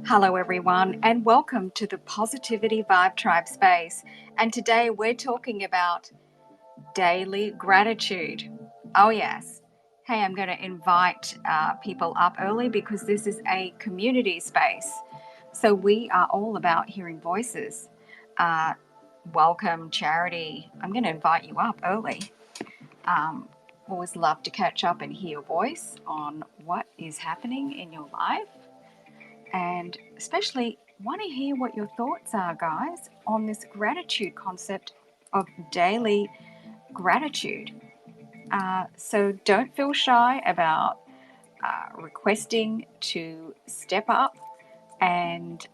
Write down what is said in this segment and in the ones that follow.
Hello, everyone, and welcome to the Positivity Vibe Tribe space. And today we're talking about daily gratitude. Oh, yes. Hey, I'm going to invite people up early because this is a community space. So we are all about hearing voices. Welcome, Charity. I'm going to invite you up early. Always love to catch up and hear your voice on what is happening in your life. And especially want to hear what your thoughts are, guys, on this gratitude concept of daily gratitude. So don't feel shy about requesting to step up and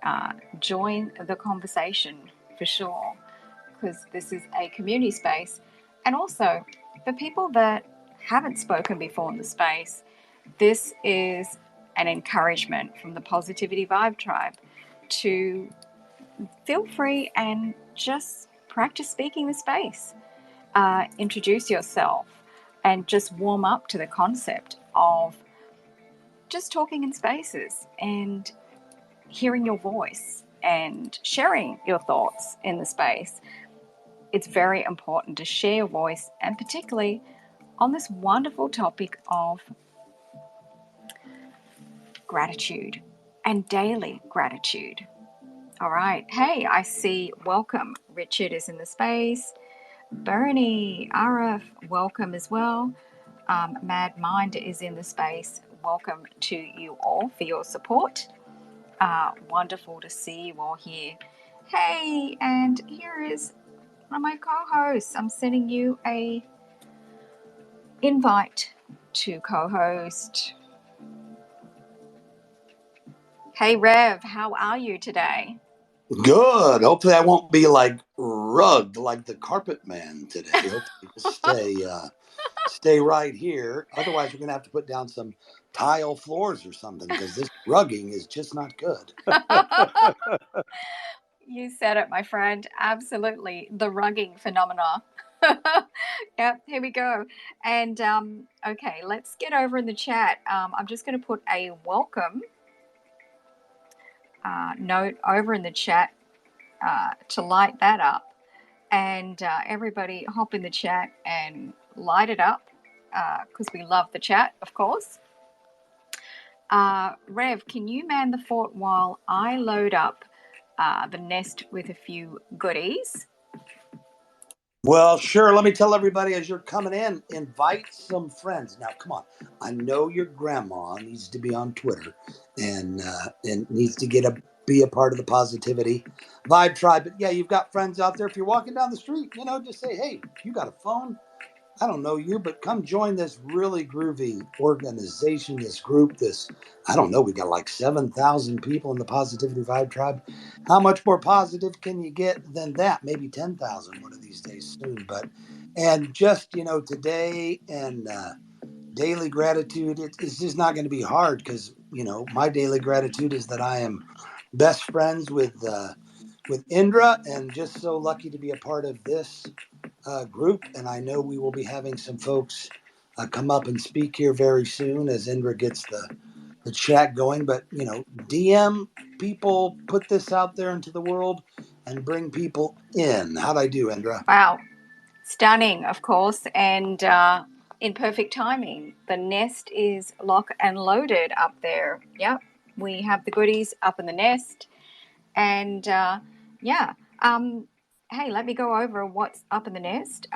join the conversation for sure, because this is a community space. And also, for people that haven't spoken before in the space, this is an encouragement from the Positivity Vibe Tribe to feel free and just practice speaking the space. Introduce yourself and just warm up to the concept of just talking in spaces and hearing your voice and sharing your thoughts in the space. It's very important to share your voice, and particularly on this wonderful topic of gratitude and daily gratitude. All right. Hey, I see. Welcome. Richard is in the space. Bernie, Arif, welcome as well. Mad Mind is in the space. Welcome to you all for your support. Wonderful to see you all here. Hey, and here is one of my co-hosts. I'm sending you a invite to co-host. Hey, Rev, how are you today? Good. Hopefully, I won't be like rugged like the carpet man today. Hopefully, just stay right here. Otherwise, we're gonna have to put down some tile floors or something because this rugging is just not good. You said it, my friend. Absolutely, the rugging phenomena. Yep, here we go. And okay, let's get over in the chat. I'm just going to put a welcome note over in the chat to light that up. And everybody hop in the chat and light it up because we love the chat, of course. Rev, can you man the fort while I load up the nest with a few goodies? Well, sure. Let me tell everybody as you're coming in, invite some friends. Now, come on. I know your grandma needs to be on Twitter and needs to be a part of the Positivity Vibe Tribe. But yeah, you've got friends out there. If you're walking down the street, just say, hey, you got a phone? I don't know you, but come join this really groovy organization, this group, I don't know, we got like 7,000 people in the Positivity Vibe Tribe. How much more positive can you get than that? Maybe 10,000 one of these days soon. And just, today and daily gratitude, it's just not going to be hard because, my daily gratitude is that I am best friends with Indra and just so lucky to be a part of this group, and I know we will be having some folks come up and speak here very soon as Indra gets the chat going. But DM people, put this out there into the world, and bring people in. How'd I do, Indra? Wow, stunning, of course, and in perfect timing. The nest is lock and loaded up there. Yep, we have the goodies up in the nest, and yeah. Hey, let me go over what's up in the nest.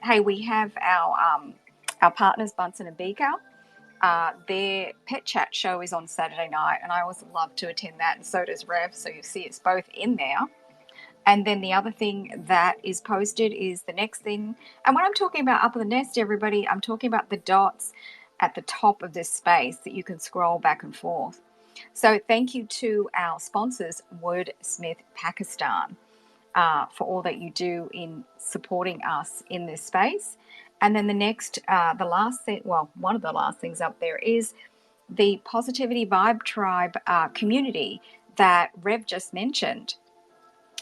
Hey, we have our partners, Bunsen and Beaker. Their pet chat show is on Saturday night, and I always love to attend that, and so does Rev. So you see it's both in there. And then the other thing that is posted is the next thing. And when I'm talking about up in the nest, everybody, I'm talking about the dots at the top of this space that you can scroll back and forth. So thank you to our sponsors, Wordsmith Pakistan, for all that you do in supporting us in this space. And then the last thing, well, one of the last things up there is the Positivity Vibe Tribe community that Rev just mentioned.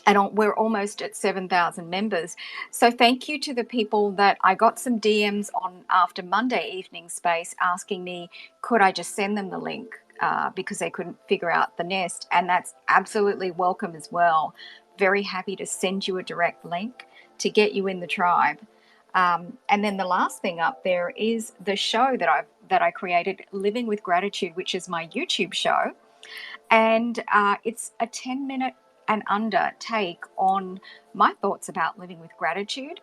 And we're almost at 7,000 members. So thank you to the people that I got some DMs on after Monday evening space asking me, could I just send them the link because they couldn't figure out the nest? And that's absolutely welcome as well. Very happy to send you a direct link to get you in the tribe. And then the last thing up there is the show that I created, Living with Gratitude, which is my YouTube show. And it's a 10-minute and under take on my thoughts about living with gratitude.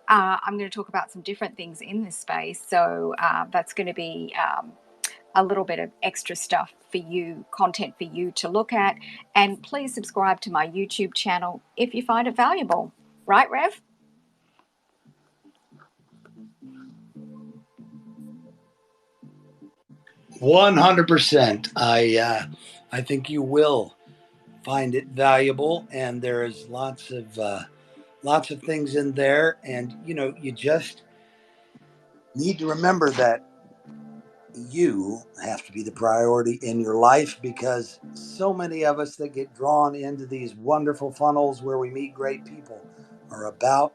I'm going to talk about some different things in this space. So that's going to be a little bit of extra stuff for you, content for you to look at. And please subscribe to my YouTube channel if you find it valuable. Right, Rev? %. I think you will find it valuable, and there's lots of things in there, and you just need to remember that you have to be the priority in your life, because so many of us that get drawn into these wonderful funnels where we meet great people are about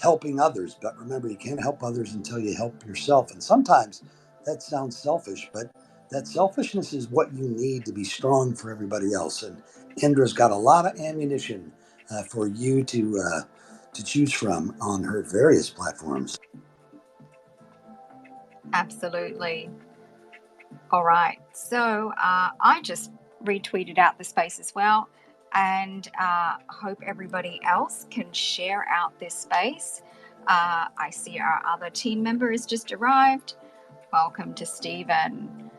helping others. But remember, you can't help others until you help yourself. And sometimes that sounds selfish, but that selfishness is what you need to be strong for everybody else. And Indra's got a lot of ammunition for you to choose from on her various platforms. Absolutely. All right. So I just retweeted out the space as well, and hope everybody else can share out this space. I see our other team member has just arrived. Welcome to Stephen.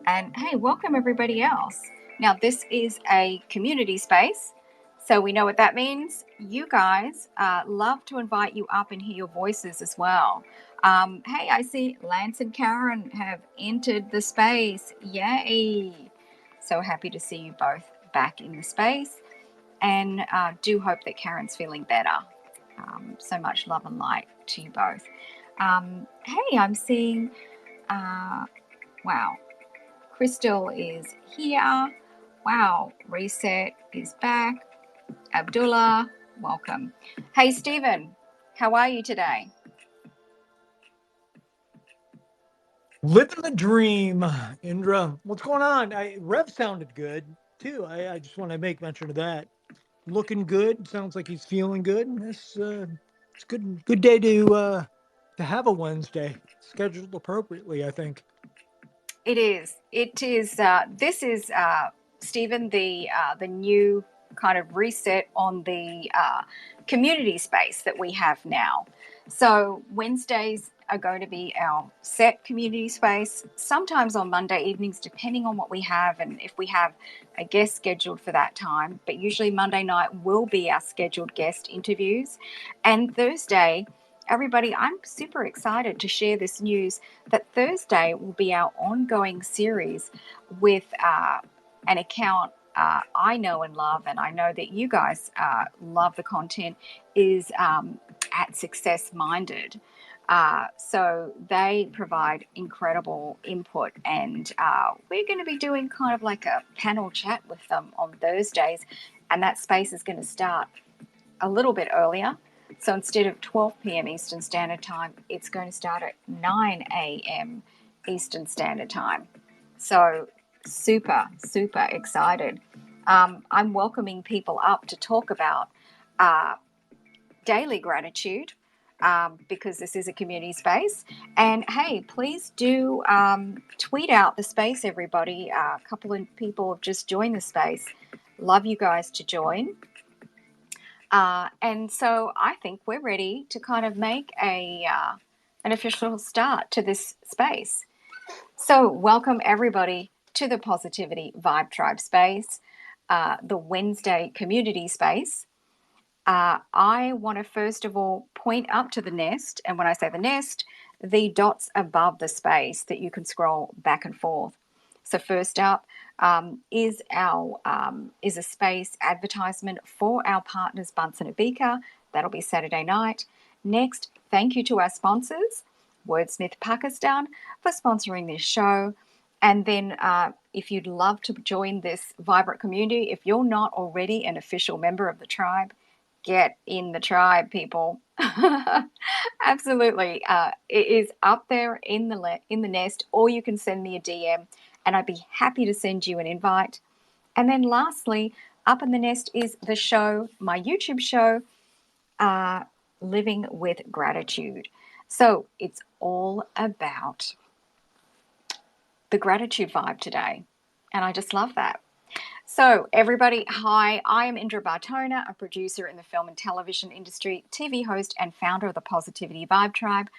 And hey, welcome everybody else. Now, this is a community space, so we know what that means. You guys love to invite you up and hear your voices as well. Hey, I see Lance and Karen have entered the space. Yay! So happy to see you both back in the space, and do hope that Karen's feeling better. So much love and light to you both. Hey, I'm seeing, wow, Crystal is here. Wow, Reset is back. Abdullah, welcome. Hey, Stephen, how are you today? Living the dream, Indra. What's going on? Rev sounded good too. I just want to make mention of that. Looking good. Sounds like he's feeling good. It's good day to have a Wednesday scheduled appropriately, I think. It is. It is. This is Stephen, the new kind of reset on the community space that we have now. So Wednesdays are going to be our set community space. Sometimes on Monday evenings, depending on what we have and if we have a guest scheduled for that time. But usually Monday night will be our scheduled guest interviews, and Thursday. Everybody, I'm super excited to share this news that Thursday will be our ongoing series with an account I know and love, and I know that you guys love the content, is at Success Minded. So they provide incredible input, and we're going to be doing kind of like a panel chat with them on Thursdays, and that space is going to start a little bit earlier. So instead of 12 p.m. Eastern Standard Time, it's going to start at 9 a.m. Eastern Standard Time. So super, super excited. I'm welcoming people up to talk about daily gratitude, because this is a community space. And hey, please do tweet out the space, everybody. A couple of people have just joined the space. Love you guys to join. And so I think we're ready to kind of make an official start to this space. So welcome everybody to the Positivity Vibe Tribe space, the Wednesday community space. I want to first of all point up to the nest, and when I say the nest, the dots above the space that you can scroll back and forth. So first up is a space advertisement for our partners Bunsen and Beaker. That'll be Saturday night. Next, thank you to our sponsors, Wordsmith Pakistan, for sponsoring this show. And then if you'd love to join this vibrant community, if you're not already an official member of the tribe, get in the tribe, people. Absolutely. It is up there in the nest, or you can send me a DM and I'd be happy to send you an invite. And then lastly, up in the nest is the show, my YouTube show, Living with Gratitude. So it's all about the gratitude vibe today. And I just love that. So, everybody, hi, I am Indra Bartona, a producer in the film and television industry, TV host, and founder of the Positivity Vibe Tribe.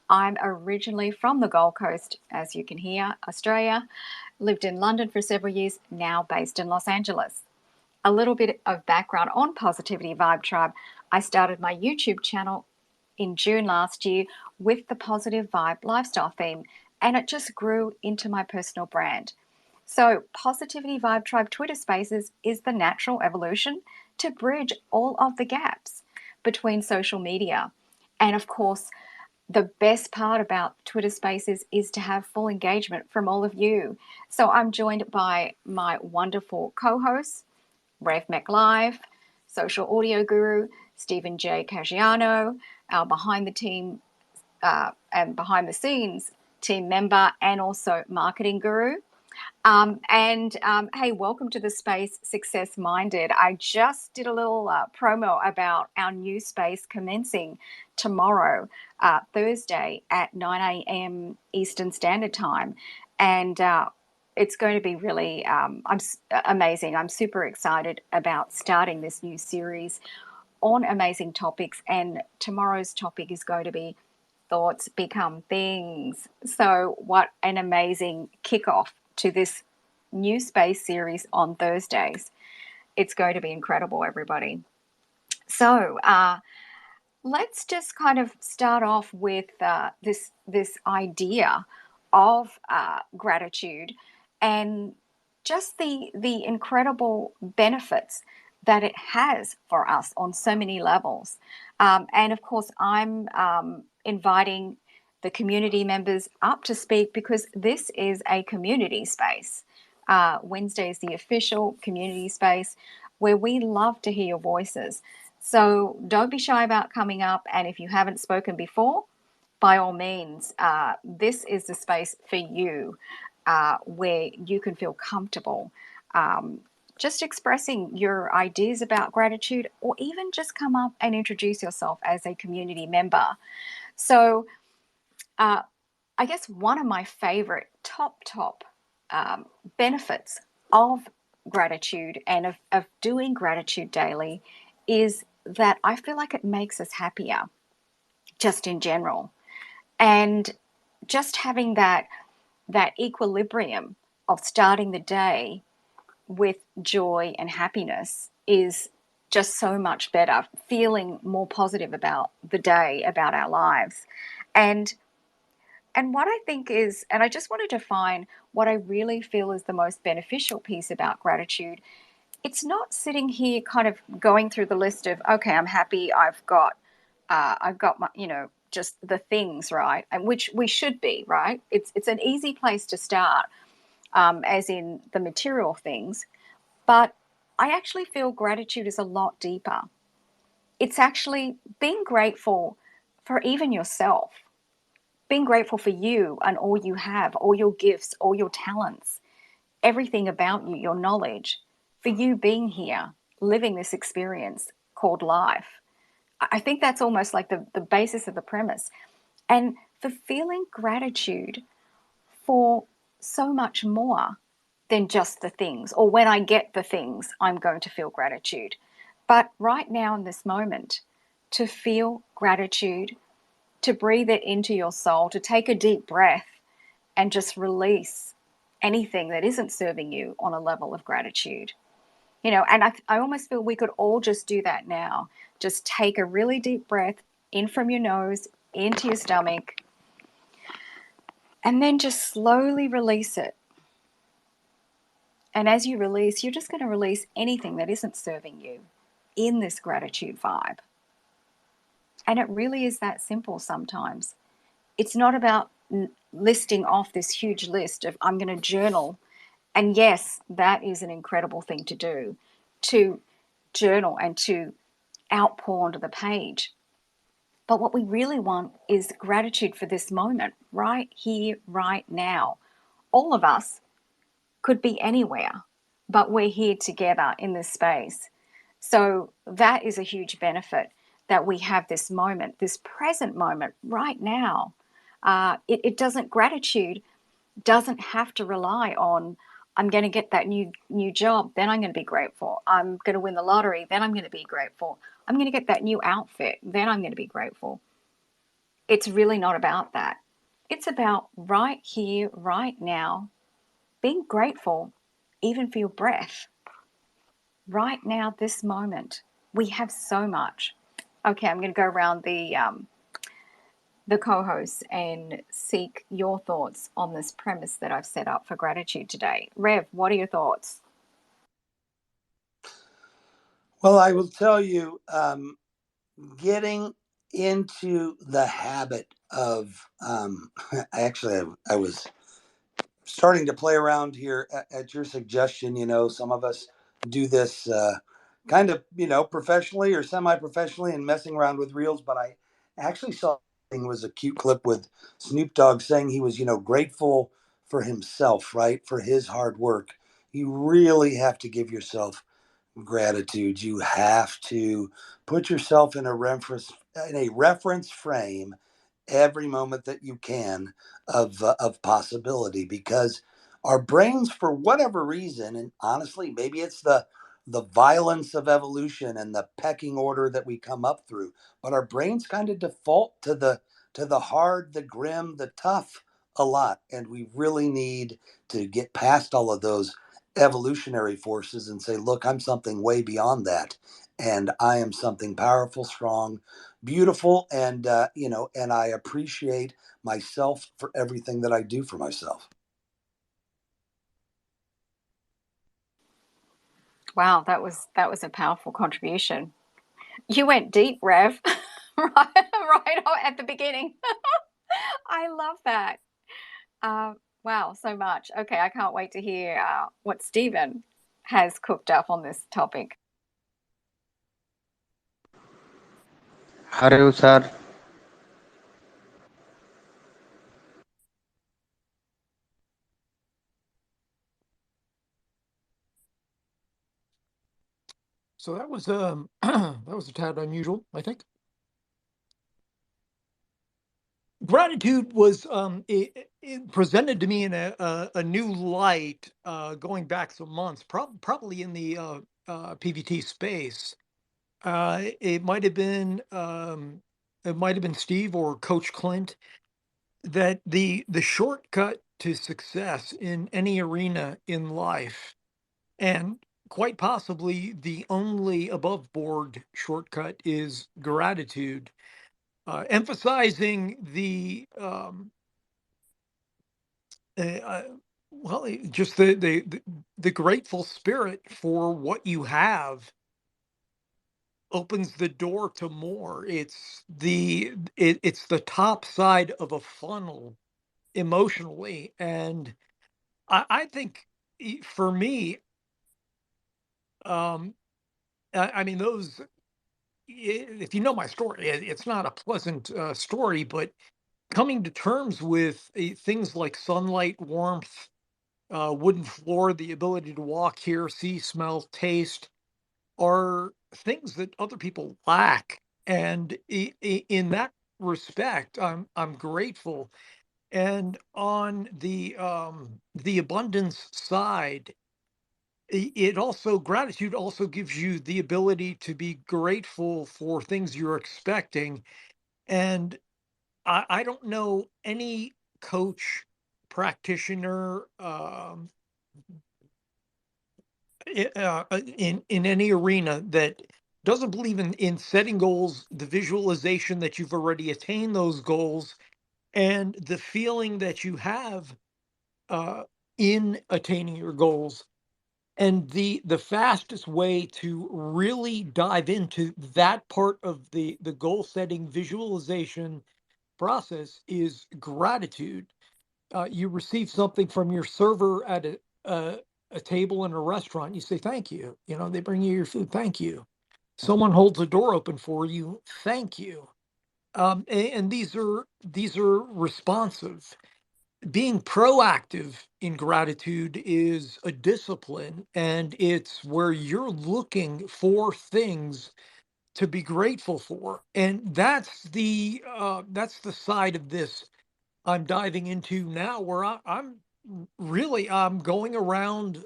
I'm originally from the Gold Coast, as you can hear, Australia. Lived in London for several years, now based in Los Angeles. A little bit of background on Positivity Vibe Tribe. I started my YouTube channel in June last year with the positive vibe lifestyle theme, and it just grew into my personal brand. So, Positivity Vibe Tribe Twitter Spaces is the natural evolution to bridge all of the gaps between social media. And of course, the best part about Twitter Spaces is to have full engagement from all of you. So, I'm joined by my wonderful co hosts, Rafe McLive, social audio guru, Stephen J. Caggiano, our behind the scenes team member, and also marketing guru. Hey, welcome to the space Success Minded. I just did a little promo about our new space commencing tomorrow, Thursday at 9 a.m. Eastern Standard Time. And it's going to be really amazing. I'm super excited about starting this new series on amazing topics. And tomorrow's topic is going to be thoughts become things. So, what an amazing kickoff to this new space series on Thursdays. It's going to be incredible, everybody. So, let's just kind of start off with this idea of gratitude and just the incredible benefits that it has for us on so many levels. And of course, I'm inviting the community members up to speak because this is a community space. Wednesday is the official community space where we love to hear your voices. So don't be shy about coming up. And if you haven't spoken before, by all means, this is the space for you where you can feel comfortable just expressing your ideas about gratitude, or even just come up and introduce yourself as a community member. So I guess one of my favorite top benefits of gratitude and of doing gratitude daily is that I feel like it makes us happier just in general. And just having that equilibrium of starting the day with joy and happiness is just so much better, feeling more positive about the day, about our lives. And what I think is, and I just want to define what I really feel is the most beneficial piece about gratitude. It's not sitting here kind of going through the list of, okay, I'm happy, I've got my, just the things, right? And which we should be, right? It's an easy place to start, as in the material things. But I actually feel gratitude is a lot deeper. It's actually being grateful for even yourself, being grateful for you and all you have, all your gifts, all your talents, everything about you, your knowledge, for you being here, living this experience called life. I think that's almost like the basis of the premise. And for feeling gratitude for so much more than just the things, or when I get the things, I'm going to feel gratitude. But right now in this moment, to feel gratitude, to breathe it into your soul, to take a deep breath and just release anything that isn't serving you on a level of gratitude. And I almost feel we could all just do that now. Just take a really deep breath in from your nose, into your stomach, and then just slowly release it. And as you release, you're just going to release anything that isn't serving you in this gratitude vibe. And it really is that simple sometimes. It's not about listing off this huge list of I'm going to journal. And yes, that is an incredible thing to do, to journal and to outpour onto the page. But what we really want is gratitude for this moment, right here, right now. All of us could be anywhere, but we're here together in this space. So that is a huge benefit, that we have this moment, this present moment right now. It doesn't, gratitude doesn't have to rely on, I'm going to get that new job, then I'm going to be grateful. I'm going to win the lottery, then I'm going to be grateful. I'm going to get that new outfit, then I'm going to be grateful. It's really not about that. It's about right here, right now, being grateful even for your breath. Right now, this moment, we have so much. Okay, I'm going to go around the co-hosts and seek your thoughts on this premise that I've set up for gratitude today. Rev, what are your thoughts? Well, I will tell you, getting into the habit of, actually, I was starting to play around here at your suggestion. Some of us do this kind of, professionally or semi-professionally and messing around with reels. But I actually saw was a cute clip with Snoop Dogg saying he was, grateful for himself, right? For his hard work. You really have to give yourself gratitude. You have to put yourself in a reference frame every moment that you can of possibility, because our brains, for whatever reason, and honestly maybe it's the violence of evolution and the pecking order that we come up through, but our brains kind of default to the hard, the grim, the tough a lot, and we really need to get past all of those evolutionary forces and say, look, I'm something way beyond that, and I am something powerful, strong, beautiful, and I appreciate myself for everything that I do for myself. Wow, that was a powerful contribution. You went deep, Rev, right at the beginning. I love that. Wow, so much. Okay, I can't wait to hear what Stephen has cooked up on this topic. Hello, sir. So that was that was a tad unusual, I think. Gratitude was it presented to me in a new light, going back some months, probably in the PVT space. It might have been Steve or Coach Clint, that the shortcut to success in any arena in life, and quite possibly the only above board shortcut, is gratitude. Emphasizing uh, uh, just the grateful spirit for what you have opens the door to more. It's the top side of a funnel emotionally, and I think, for me, um, I mean, if you know my story, it's not a pleasant story, but coming to terms with things like sunlight, warmth, wooden floor, the ability to walk, hear, see, smell, taste, are things that other people lack. And in that respect, I'm grateful. And on the abundance side, it also, gratitude also gives you the ability to be grateful for things you're expecting. And I don't know any coach, practitioner, in any arena, that doesn't believe in setting goals, the visualization that you've already attained those goals, and the feeling that you have uh, in attaining your goals. And the fastest way to really dive into that part of the goal setting visualization process is gratitude. You receive something from your server at a table in a restaurant. You say thank you. You know, they bring you your food. Thank you. Someone holds the door open for you. Thank you. And these are responsive. Being proactive in gratitude is a discipline, and it's where you're looking for things to be grateful for, and that's the side of this I'm diving into now, where I'm going around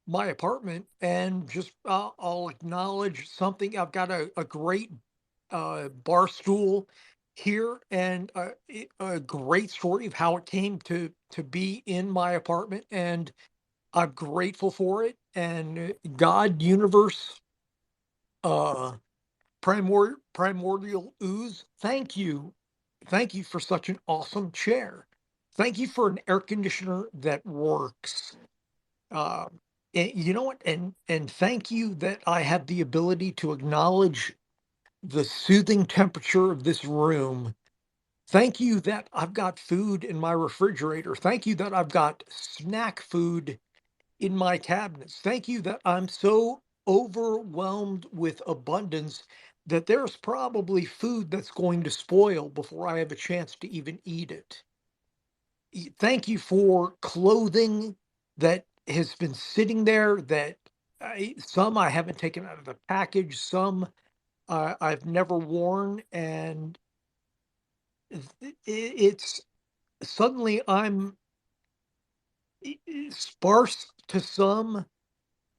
my apartment and just I'll acknowledge something. I've got a great bar stool here, and a great story of how it came to be in my apartment, and I'm grateful for it. And God, universe, uh, primordial ooze, thank you for such an awesome chair. Thank you for an air conditioner that works. Um, and you know what? And thank you that I have the ability to acknowledge the soothing temperature of this room. Thank you that I've got food in my refrigerator. Thank you that I've got snack food in my cabinets. Thank you that I'm so overwhelmed with abundance that there's probably food that's going to spoil before I have a chance to even eat it. Thank you for clothing that has been sitting there, that some I haven't taken out of the package, some I've never worn, and it's suddenly I'm sparse to some,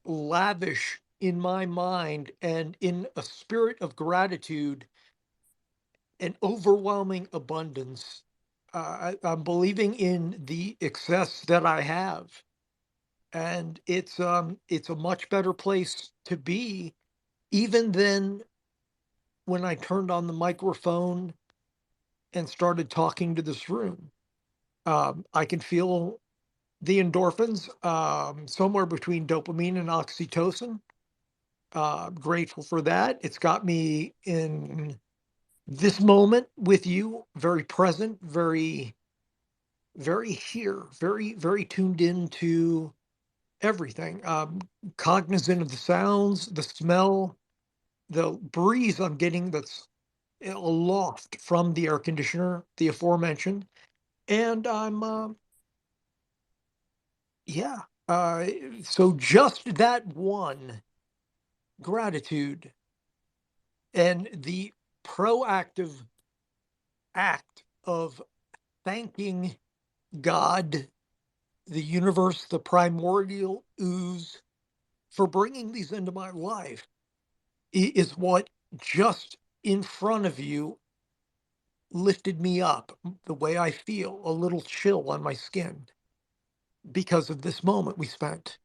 lavish in my mind, and in a spirit of gratitude and overwhelming abundance. I'm believing in the excess that I have, and it's a much better place to be, even than when I turned on the microphone and started talking to this room. I can feel the endorphins, somewhere between dopamine and oxytocin. Grateful for that. It's got me in this moment with you, very present, very, very here, very, very tuned into everything. Cognizant of the sounds, the smell, the breeze I'm getting that's aloft from the air conditioner, the aforementioned. And yeah, uh, so just that one, gratitude, and the proactive act of thanking God, the universe, the primordial ooze, for bringing these into my life is what just in front of you lifted me up the way I feel, a little chill on my skin because of this moment we spent.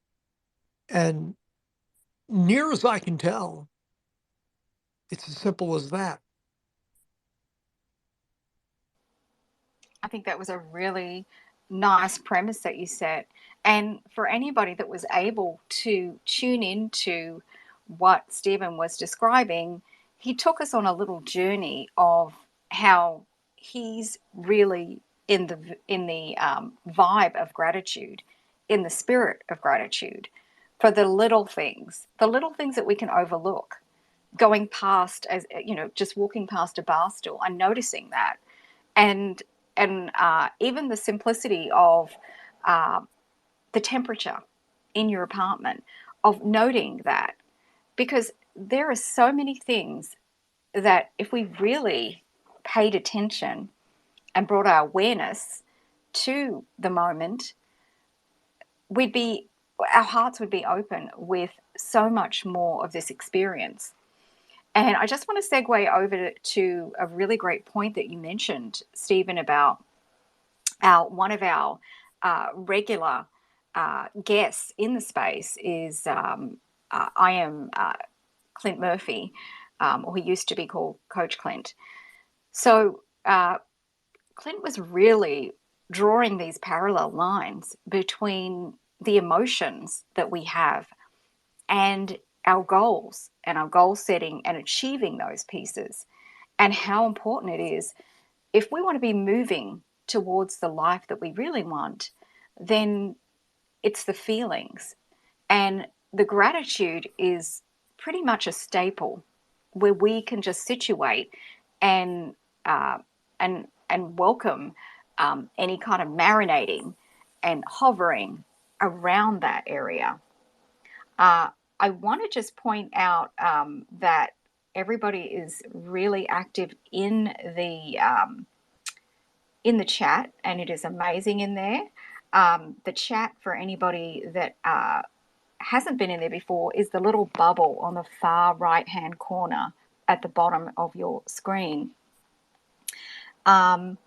And near as I can tell, it's as simple as that. I think that was a really nice premise that you set. And for anybody that was able to tune into what Stephen was describing, he took us on a little journey of how he's really in the vibe of gratitude, in the spirit of gratitude for the little things that we can overlook. Going past, as you know, just walking past a bar stool and noticing that, and even the simplicity of uh, the temperature in your apartment, of noting that, because there are so many things that if we really paid attention and brought our awareness to the moment, we'd be our hearts would be open with so much more of this experience. And I just want to segue over to a really great point that you mentioned, Stephen, about one of our regular guests in the space is I am Clint Murphy, or he used to be called Coach Clint. So Clint was really drawing these parallel lines between the emotions that we have and our goals and our goal setting and achieving those pieces, and how important it is. If we want to be moving towards the life that we really want, then it's the feelings. And the gratitude is pretty much a staple where we can just situate and and welcome any kind of marinating and hovering around that area. I want to just point out that everybody is really active in the chat, and it is amazing in there. The chat, for anybody that hasn't been in there before, is the little bubble on the far right hand corner at the bottom of your screen. And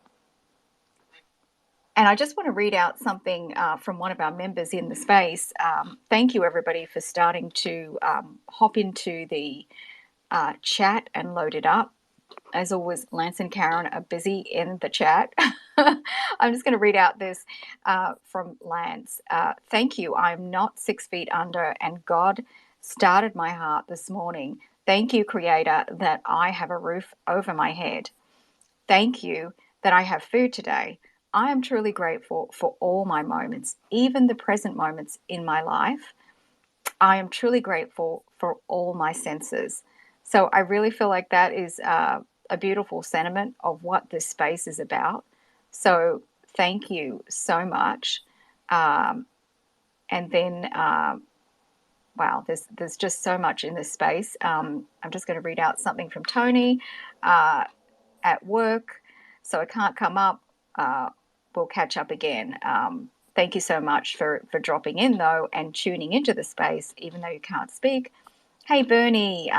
I just want to read out something from one of our members in the space. Thank you, everybody, for starting to hop into the chat and load it up. As always, Lance and Karen are busy in the chat. I'm just going to read out this from Lance. Thank you. I'm not 6 feet under, and God started my heart this morning. Thank you, Creator, that I have a roof over my head. Thank you that I have food today. I am truly grateful for all my moments, even the present moments in my life. I am truly grateful for all my senses. So I really feel like that is a beautiful sentiment of what this space is about. So thank you so much. And then, wow, there's just so much in this space. I'm just going to read out something from Tony at work. So I can't come up. We'll catch up again. Thank you so much for dropping in, though, and tuning into the space, even though you can't speak. Hey, Bernie,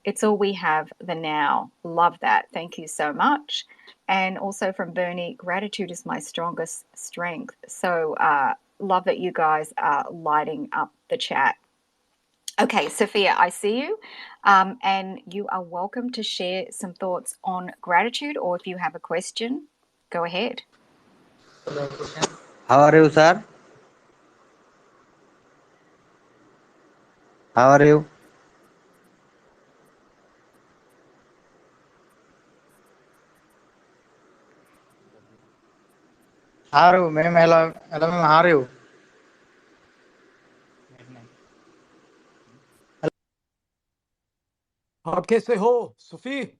it's all we have, the now. Love that. Thank you so much. And also from Bernie, gratitude is my strongest strength. So love that you guys are lighting up the chat. Okay, Sophia, I see you, and you are welcome to share some thoughts on gratitude, or if you have a question, go ahead. How are you, sir? How are you? How are you, ma'am? Hello, hello, ma'am. How are you? Okay, say ho, Sophie.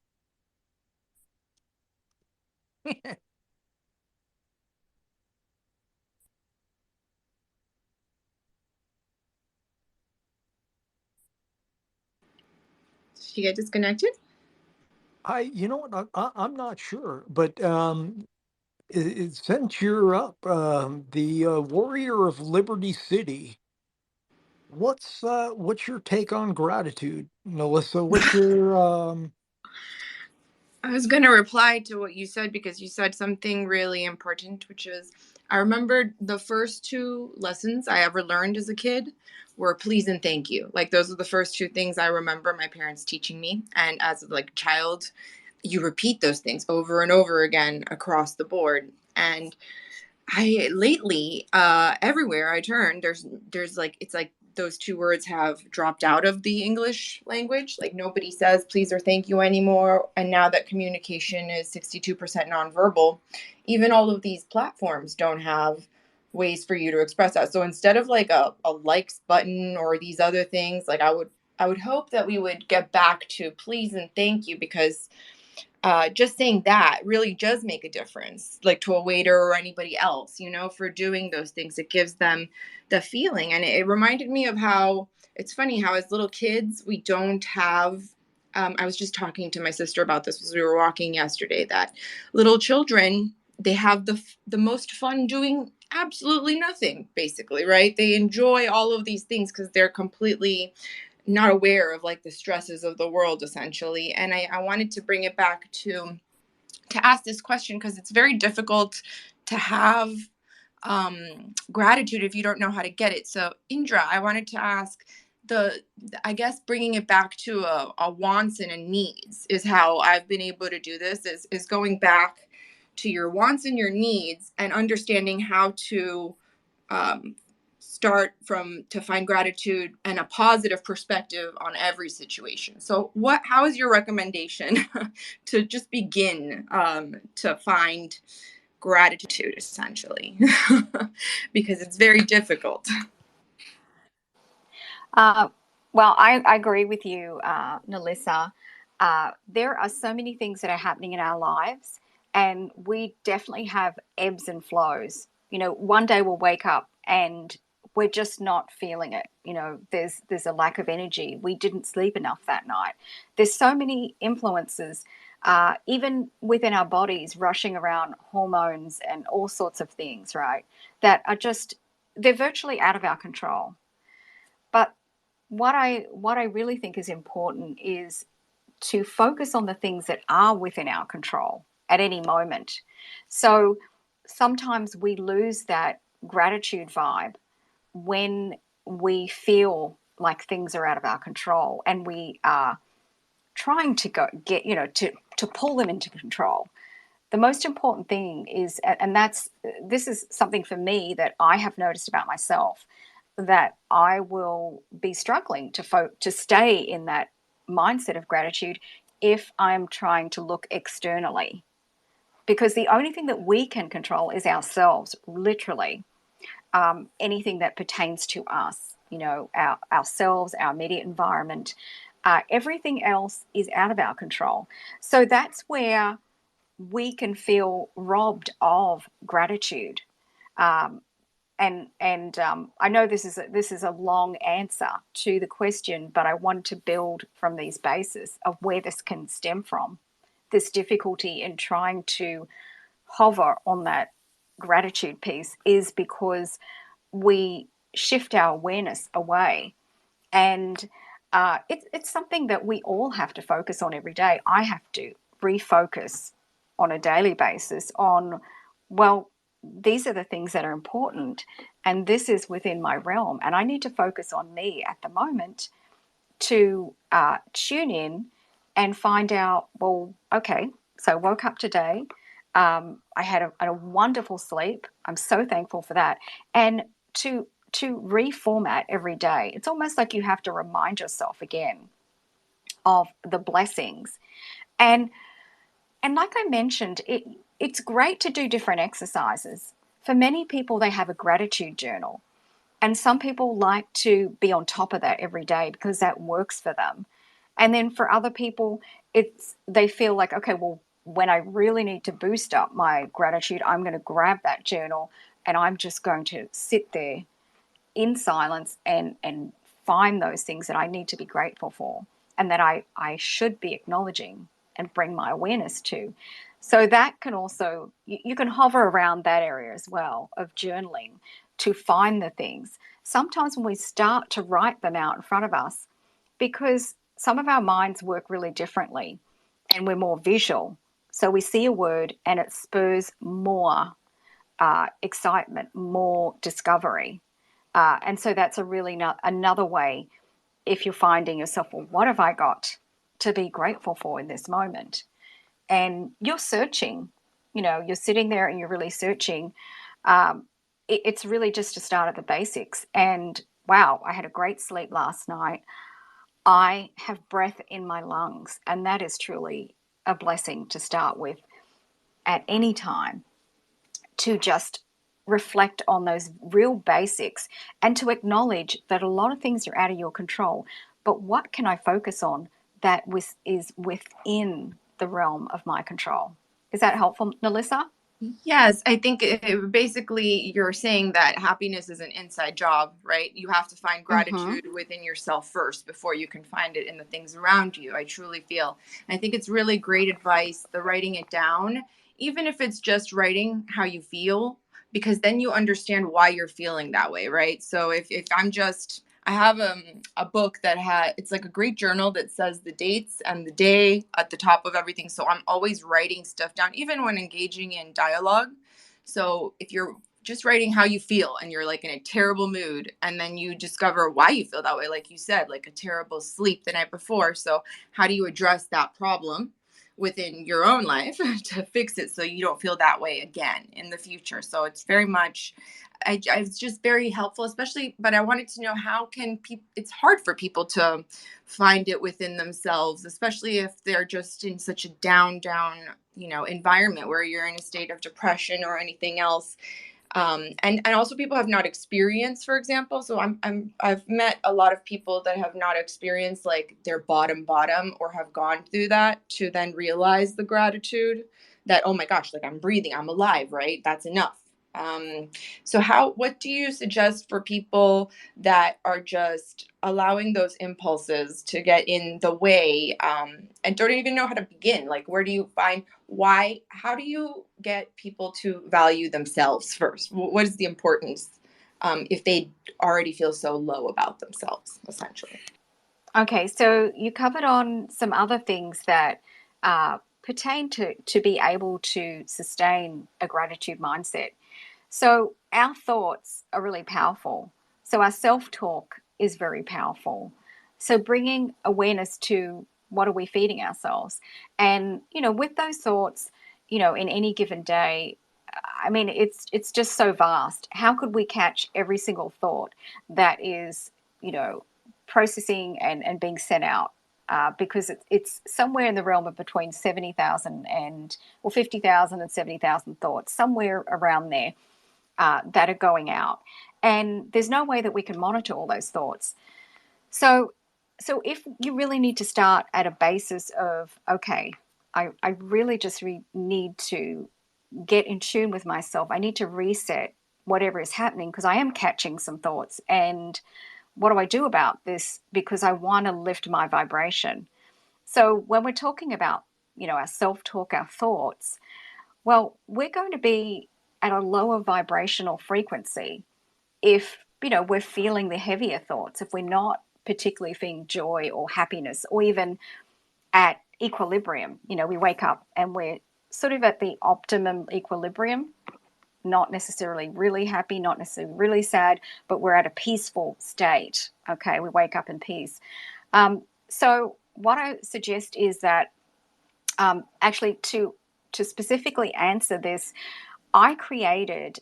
She get disconnected? You know what? I'm not sure, but since you're up, the Warrior of Liberty City, what's your take on gratitude, Melissa? What's your I was going to reply to what you said because you said something really important, which is I remembered the first two lessons I ever learned as a kid were please and thank you. Like those are the first two things I remember my parents teaching me. And as a child, you repeat those things over and over again across the board. And I lately, everywhere I turn, there's like it's like those two words have dropped out of the English language. Like nobody says please or thank you anymore. And now that communication is 62% nonverbal, even all of these platforms don't have ways for you to express that. So instead of like a likes button or these other things, like I would hope that we would get back to please and thank you, because just saying that really does make a difference, like to a waiter or anybody else, for doing those things. It gives them the feeling. And it reminded me of how it's funny how as little kids, we don't have, I was just talking to my sister about this as we were walking yesterday, that little children, they have the most fun doing absolutely nothing, basically, right? They enjoy all of these things because they're completely not aware of like the stresses of the world, essentially. And I wanted to bring it back to ask this question, because it's very difficult to have gratitude if you don't know how to get it. So Indra, I wanted to ask, I guess bringing it back to a wants and a needs is how I've been able to do this, is going back to your wants and your needs and understanding how to start to find gratitude and a positive perspective on every situation. So how is your recommendation to just begin to find gratitude, essentially? Because it's very difficult. Well, I agree with you, Nalissa. There are so many things that are happening in our lives, and we definitely have ebbs and flows. One day we'll wake up and we're just not feeling it. There's a lack of energy. We didn't sleep enough that night. There's so many influences, even within our bodies, rushing around hormones and all sorts of things, right? That are they're virtually out of our control. But what I really think is important is to focus on the things that are within our control at any moment. So sometimes we lose that gratitude vibe when we feel like things are out of our control and we are trying to to pull them into control. The most important thing is, and this is something for me that I have noticed about myself, that I will be struggling to stay in that mindset of gratitude if I'm trying to look externally. Because the only thing that we can control is ourselves, literally. Anything that pertains to us, ourselves, our immediate environment, everything else is out of our control. So that's where we can feel robbed of gratitude. And I know this is a long answer to the question, but I want to build from these bases of where this can stem from. This difficulty in trying to hover on that gratitude piece is because we shift our awareness away, and it's something that we all have to focus on every day. I have to refocus on a daily basis on, well, these are the things that are important, and this is within my realm, and I need to focus on me at the moment to tune in and find out, well, okay, so I woke up today. I had a wonderful sleep. I'm so thankful for that. And to reformat every day, it's almost like you have to remind yourself again of the blessings. And like I mentioned, it's great to do different exercises. For many people, they have a gratitude journal. And some people like to be on top of that every day because that works for them. And then for other people, they feel like, okay, well, when I really need to boost up my gratitude, I'm going to grab that journal and I'm just going to sit there in silence and find those things that I need to be grateful for and that I should be acknowledging and bring my awareness to. So that can also, you can hover around that area as well of journaling to find the things. Sometimes when we start to write them out in front of us, because some of our minds work really differently and we're more visual. So we see a word and it spurs more excitement, more discovery. And so that's another way if you're finding yourself, well, what have I got to be grateful for in this moment? And you're searching, you're sitting there and you're really searching. It's really just to start at the basics. And wow, I had a great sleep last night. I have breath in my lungs, and that is truly a blessing to start with at any time, to just reflect on those real basics and to acknowledge that a lot of things are out of your control. But what can I focus on that is within the realm of my control? Is that helpful, Melissa? Yes, I think basically you're saying that happiness is an inside job, right? You have to find gratitude within yourself first before you can find it in the things around you. I truly feel. And I think it's really great advice, the writing it down, even if it's just writing how you feel, because then you understand why you're feeling that way, right? So if I have a book that it's like a great journal that says the dates and the day at the top of everything. So I'm always writing stuff down, even when engaging in dialogue. So if you're just writing how you feel and you're like in a terrible mood, and then you discover why you feel that way, like you said, like a terrible sleep the night before. So how do you address that problem? within your own life to fix it so you don't feel that way again in the future. So it's very much, it's just very helpful, especially, but I wanted to know how can people, it's hard for people to find it within themselves, especially if they're just in such a down, environment where you're in a state of depression or anything else. And also people have not experienced, for example, so I've met a lot of people that have not experienced like their bottom or have gone through that to then realize the gratitude that, oh my gosh, like I'm breathing, I'm alive, right? That's enough. So what do you suggest for people that are just allowing those impulses to get in the way, and don't even know how to begin? Like, where do you find how do you get people to value themselves first? What is the importance, if they already feel so low about themselves, essentially? Okay, so you covered on some other things that pertain to be able to sustain a gratitude mindset. So our thoughts are really powerful. So our self-talk is very powerful. So bringing awareness to what are we feeding ourselves? And, with those thoughts, in any given day, I mean, it's just so vast. How could we catch every single thought that is, processing and being sent out? Because it's somewhere in the realm of between 70,000 or 50,000 and 70,000 thoughts, somewhere around there, that are going out. And there's no way that we can monitor all those thoughts. So if you really need to start at a basis of, okay, I really just need to get in tune with myself. I need to reset whatever is happening because I am catching some thoughts. And what do I do about this? Because I want to lift my vibration. So when we're talking about, our self-talk, our thoughts, well, we're going to be at a lower vibrational frequency if, we're feeling the heavier thoughts, if we're not particularly feeling joy or happiness or even at equilibrium. We wake up and we're sort of at the optimum equilibrium, not necessarily really happy, not necessarily really sad, but we're at a peaceful state. Okay, we wake up in peace. So what I suggest is that actually to specifically answer this, I created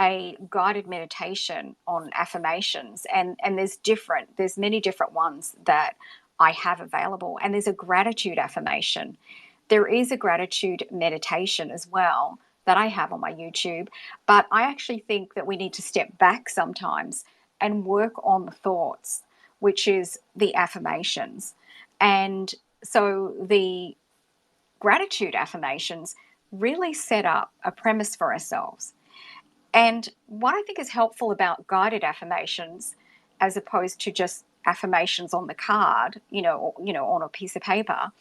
a guided meditation on affirmations, and there's many different ones that I have available, and there's a gratitude affirmation. There is a gratitude meditation as well that I have on my YouTube, but I actually think that we need to step back sometimes and work on the thoughts, which is the affirmations. And so the gratitude affirmations really set up a premise for ourselves. And what I think is helpful about guided affirmations, as opposed to just affirmations on the card, on a piece of paper,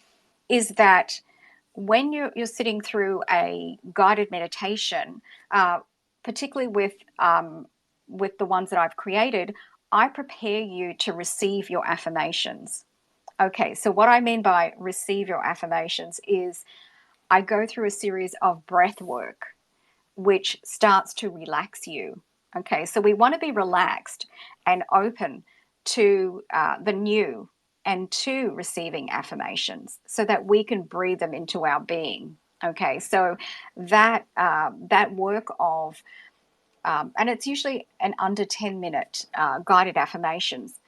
is that when you're sitting through a guided meditation, particularly with the ones that I've created, I prepare you to receive your affirmations. Okay, so what I mean by receive your affirmations is I go through a series of breath work which starts to relax you. Okay, so we want to be relaxed and open to the new and to receiving affirmations so that we can breathe them into our being. Okay, so that work of and it's usually an under 10-minute guided affirmations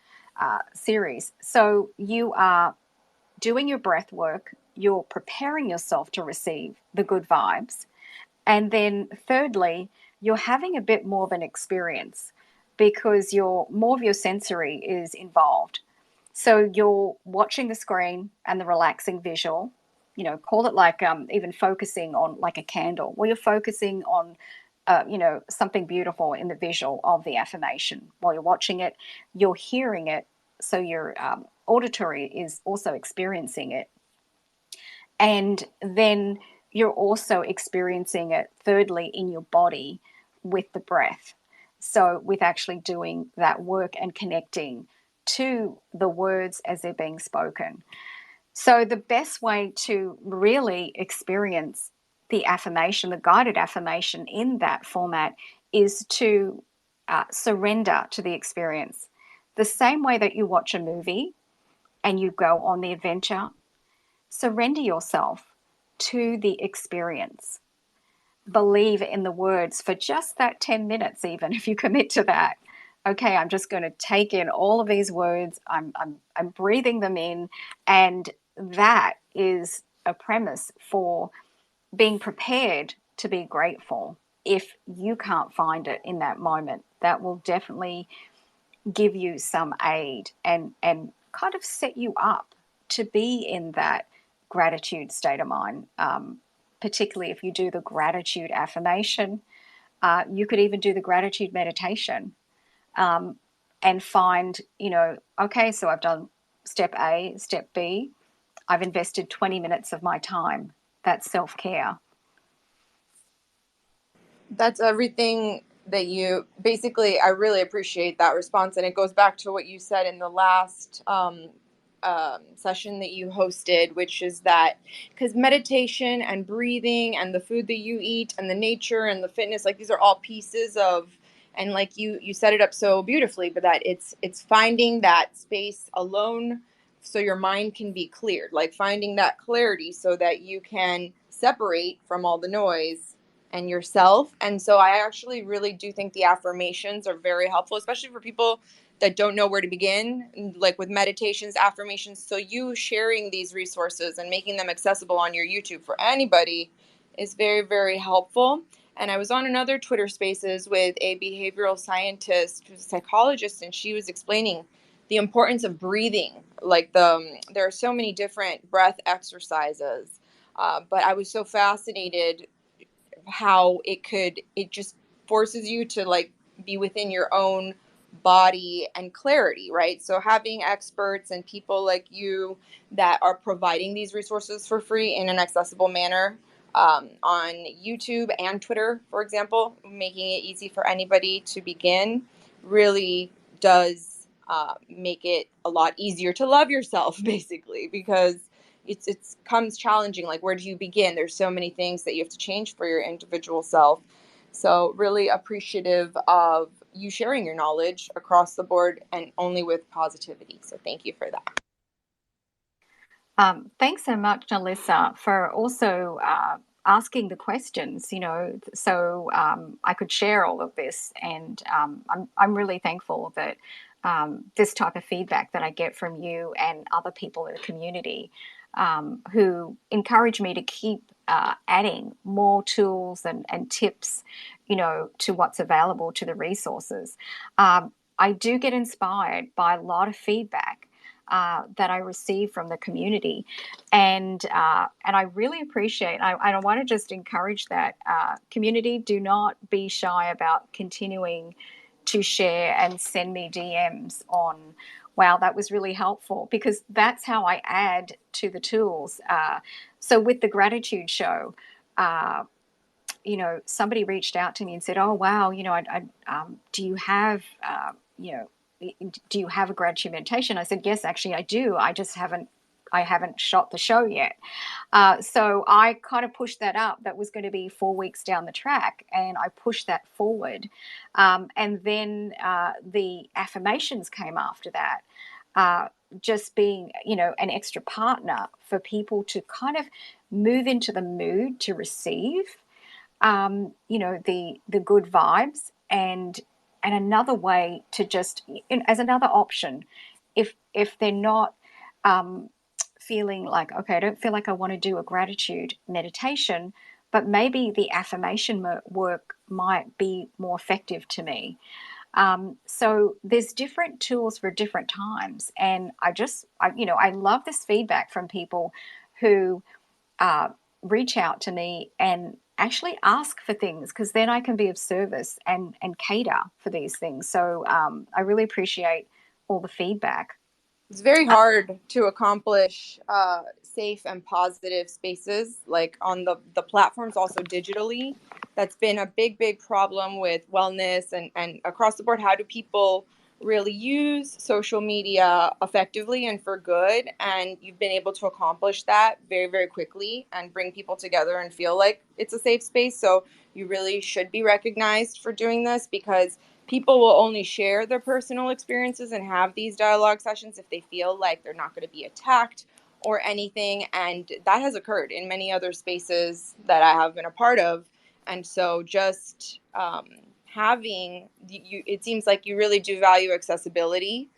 series. So you are doing your breath work, you're preparing yourself to receive the good vibes, and then thirdly, you're having a bit more of an experience because more of your sensory is involved. So you're watching the screen and the relaxing visual, call it like even focusing on like a candle, where you're focusing on, something beautiful in the visual of the affirmation. While you're watching it, you're hearing it. So your auditory is also experiencing it. And then you're also experiencing it, thirdly, in your body with the breath. So, with actually doing that work and connecting to the words as they're being spoken. So, the best way to really experience the affirmation, the guided affirmation in that format, is to surrender to the experience. The same way that you watch a movie and you go on the adventure, Surrender yourself to the experience. Believe in the words for just that 10 minutes, even if you commit to that. Okay, I'm just going to take in all of these words. I'm breathing them in. And that is a premise for being prepared to be grateful. If you can't find it in that moment, that will definitely give you some aid and kind of set you up to be in that gratitude state of mind. Particularly if you do the gratitude affirmation, you could even do the gratitude meditation, and find, okay, so I've done step A, step B, I've invested 20 minutes of my time. That's self-care. That's everything that you basically, I really appreciate that response. And it goes back to what you said in the last session that you hosted, which is that because meditation and breathing and the food that you eat and the nature and the fitness, like these are all pieces of, and like you set it up so beautifully, but that it's finding that space alone so your mind can be cleared, like finding that clarity so that you can separate from all the noise and yourself. And so I actually really do think the affirmations are very helpful, especially for people that don't know where to begin, like with meditations, affirmations. So you sharing these resources and making them accessible on your YouTube for anybody is very, very helpful. And I was on another Twitter Spaces with a behavioral scientist, who's a psychologist, and she was explaining the importance of breathing. Like there are so many different breath exercises, but I was so fascinated how it just forces you to like be within your own body and clarity, right? So having experts and people like you that are providing these resources for free in an accessible manner, on YouTube and Twitter, for example, making it easy for anybody to begin, really does make it a lot easier to love yourself, basically, because it's comes challenging. Like, where do you begin? There's so many things that you have to change for your individual self. So really appreciative of you sharing your knowledge across the board and only with positivity. So thank you for that. Thanks so much, Alyssa, for also asking the questions, so I could share all of this. And I'm really thankful that this type of feedback that I get from you and other people in the community, who encourage me to keep adding more tools and tips, to what's available, to the resources. I do get inspired by a lot of feedback that I receive from the community, and I really appreciate. I want to just encourage that community. Do not be shy about continuing to share and send me DMs on, wow, that was really helpful, because that's how I add to the tools. So with the gratitude show, somebody reached out to me and said, "Oh, wow, do you have, do you have a gratitude meditation?" I said, "Yes, actually, I do. I haven't shot the show yet." So I kind of pushed that up. That was going to be 4 weeks down the track, and I pushed that forward. And then the affirmations came after that. Just being, an extra partner for people to kind of move into the mood to receive, the good vibes, and another way to just, as another option, if they're not feeling like, okay, I don't feel like I want to do a gratitude meditation, but maybe the affirmation work might be more effective to me. So there's different tools for different times, and I love this feedback from people who reach out to me and actually ask for things, because then I can be of service and cater for these things. So I really appreciate all the feedback. It's very hard to accomplish safe and positive spaces, like on the platforms, also digitally. That's been a big problem with wellness and across the board. How do people really use social media effectively and for good? And you've been able to accomplish that very, very quickly and bring people together and feel like it's a safe space. So you really should be recognized for doing this, because people will only share their personal experiences and have these dialogue sessions if they feel like they're not going to be attacked or anything. And that has occurred in many other spaces that I have been a part of. And so just having you, it seems like you really do value accessibility,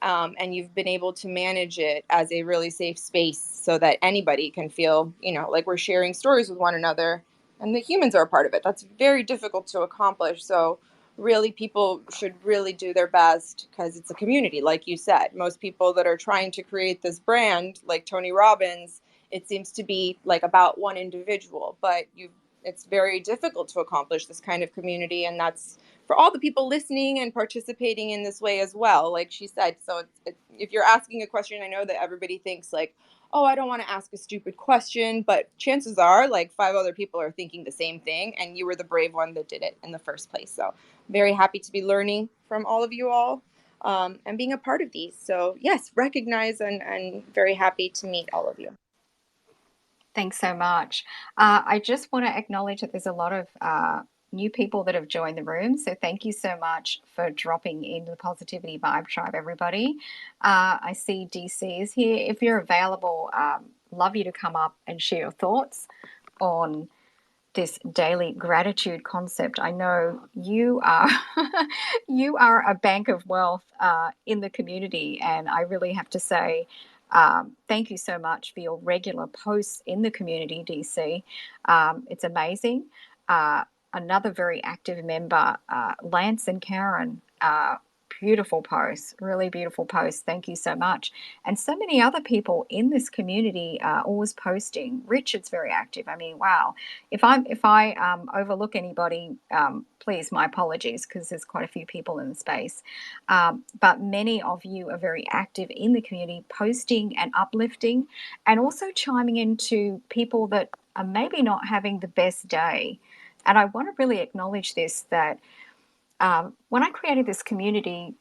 and you've been able to manage it as a really safe space so that anybody can feel, like we're sharing stories with one another and the humans are a part of it. That's very difficult to accomplish. So really people should really do their best, because it's a community, like you said. Most people that are trying to create this brand, like Tony Robbins, it seems to be like about one individual, but it's very difficult to accomplish this kind of community. And that's for all the people listening and participating in this way as well, like she said. So if you're asking a question, I know that everybody thinks like, oh, I don't want to ask a stupid question, but chances are like 5 other people are thinking the same thing, and you were the brave one that did it in the first place. So very happy to be learning from all of you all, and being a part of these. So yes, recognize and very happy to meet all of you. Thanks so much. I just want to acknowledge that there's a lot of new people that have joined the room. So thank you so much for dropping into the Positivity Vibe Tribe, everybody. I see DC is here. If you're available, love you to come up and share your thoughts on this daily gratitude concept. I know you are you are a bank of wealth in the community, and I really have to say thank you so much for your regular posts in the community, DC. It's amazing. Another very active member, Lance and Karen. Beautiful posts, really beautiful posts. Thank you so much. And so many other people in this community are always posting. Richard's very active. I mean, wow. If I overlook anybody, please, my apologies, because there's quite a few people in the space. But many of you are very active in the community, posting and uplifting, and also chiming into people that are maybe not having the best day. And I want to really acknowledge this, that when I created this community,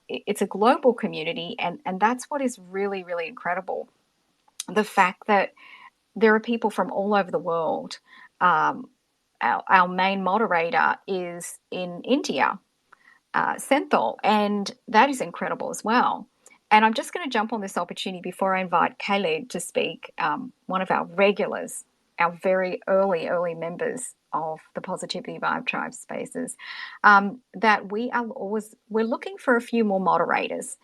it's a global community, and that's what is really, really incredible. The fact that there are people from all over the world. Our main moderator is in India, Senthil, and that is incredible as well. And I'm just going to jump on this opportunity before I invite Khaled to speak, one of our regulars, our very early members of the Positivity Vibe Tribe spaces, that we're looking for a few more moderators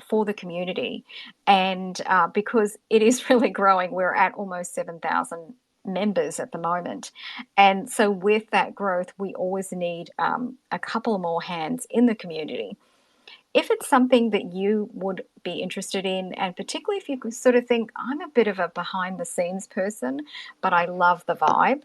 for the community. And because it is really growing, we're at almost 7,000 members at the moment. And so with that growth, we always need a couple more hands in the community. If it's something that you would be interested in, and particularly if you could sort of think, I'm a bit of a behind the scenes person, but I love the vibe,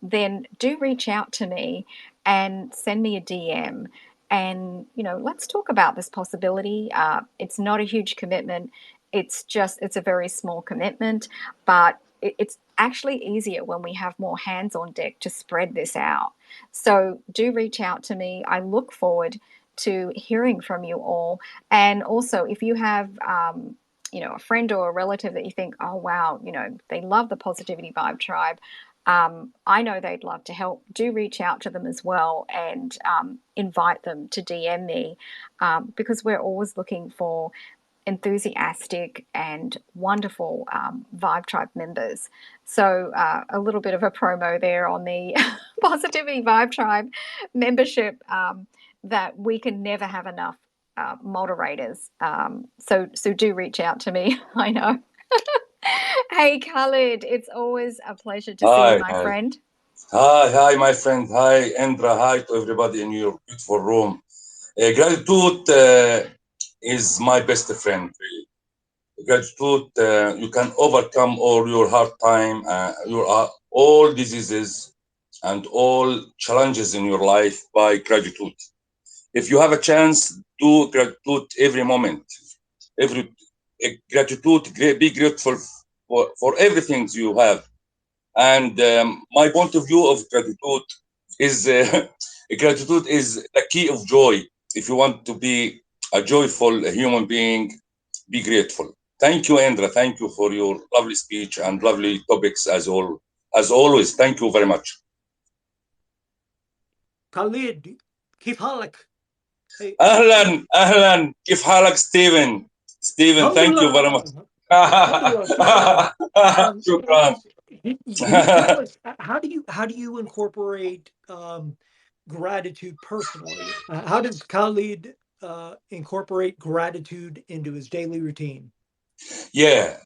then do reach out to me and send me a DM. And, let's talk about this possibility. It's not a huge commitment. It's a very small commitment, but it's actually easier when we have more hands on deck to spread this out. So do reach out to me. I look forward to hearing from you all. And also, if you have a friend or a relative that you think, oh wow, they love the Positivity Vibe Tribe, I know they'd love to help. Do reach out to them as well, and invite them to DM me, because we're always looking for enthusiastic and wonderful Vibe Tribe members. So a little bit of a promo there on the Positivity Vibe Tribe membership, that we can never have enough moderators. So do reach out to me. I know. Hey, Khaled, it's always a pleasure to see you, my friend. Hi, my friend. Hi, Indra. Hi to everybody in your beautiful room. Gratitude is my best friend. Really. Gratitude, you can overcome all your hard time, all diseases, and all challenges in your life by gratitude. If you have a chance, do gratitude every moment. Gratitude, be grateful for everything you have. And my point of view of gratitude is gratitude is the key of joy. If you want to be a joyful human being, be grateful. Thank you, Indra. Thank you for your lovely speech and lovely topics as always. Thank you very much. Khalid, كيف حالك? أهلا كيف حالك ستيفن. Thank you very much. Alhamdulillah, shukran. Shukran. You tell us, how do you incorporate gratitude personally? How does Khalid incorporate gratitude into his daily routine? Yeah.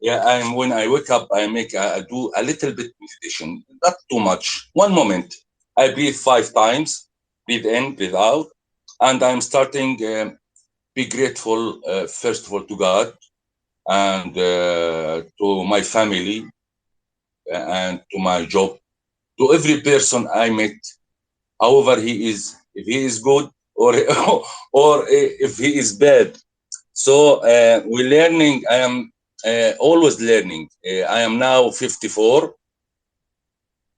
When I wake up, I do a little bit meditation, not too much. 1 moment, I breathe 5 times, breathe in, breathe out, and I'm starting. Be grateful first of all to God and to my family and to my job, to every person I met, however he is, if he is good or or if he is bad. So we're learning. I am always learning. I am now 54,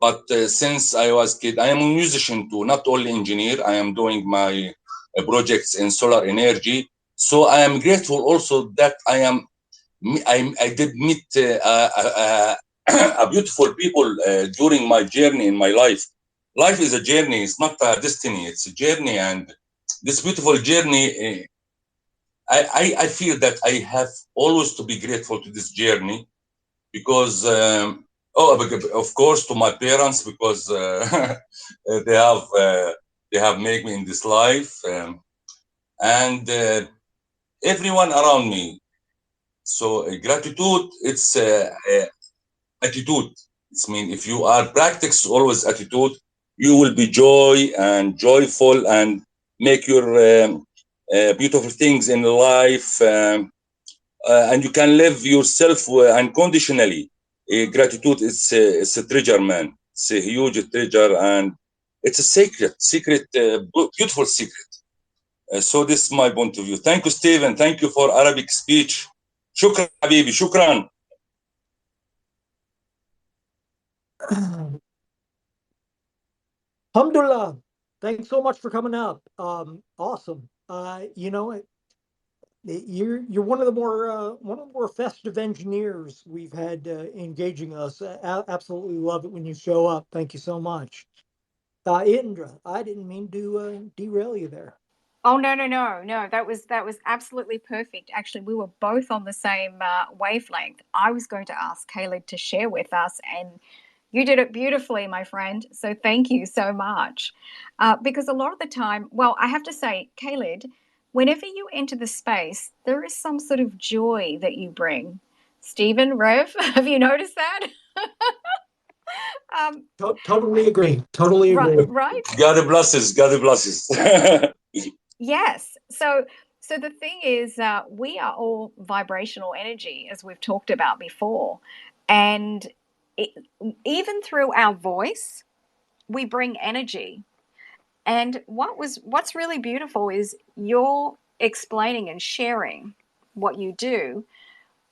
but since I was kid, I am a musician too, not only engineer. I am doing my projects in solar energy. So I am grateful also that I did meet a beautiful people during my journey in my life. Life is a journey; it's not a destiny. It's a journey, and this beautiful journey, I feel that I have always to be grateful to this journey because, of course, to my parents because they have uh, they have made me in this life, and everyone around me. So gratitude, it's attitude. It's mean if you are practice always attitude, you will be joy and joyful and make your beautiful things in life, and you can live yourself unconditionally. Gratitude is it's a treasure, man. It's a huge treasure, and it's a secret, beautiful secret. So this is my point of view. Thank you, Stephen. Thank you for Arabic speech. Shukran, habibi. Shukran. Alhamdulillah. Thanks so much for coming up. Awesome. You're one of the more festive engineers we've had engaging us. Absolutely love it when you show up. Thank you so much. Indra, I didn't mean to derail you there. Oh, no. That was absolutely perfect. Actually, we were both on the same wavelength. I was going to ask Caleb to share with us, and you did it beautifully, my friend. So thank you so much. Because a lot of the time, well, I have to say, Caleb, whenever you enter the space, there is some sort of joy that you bring. Stephen, Rev, have you noticed that? um, Totally agree. Totally right, agree. right. God blesses. God blesses. Yes. So the thing is, we are all vibrational energy, as we've talked about before, and it, even through our voice, we bring energy. And what's really beautiful is you're explaining and sharing what you do,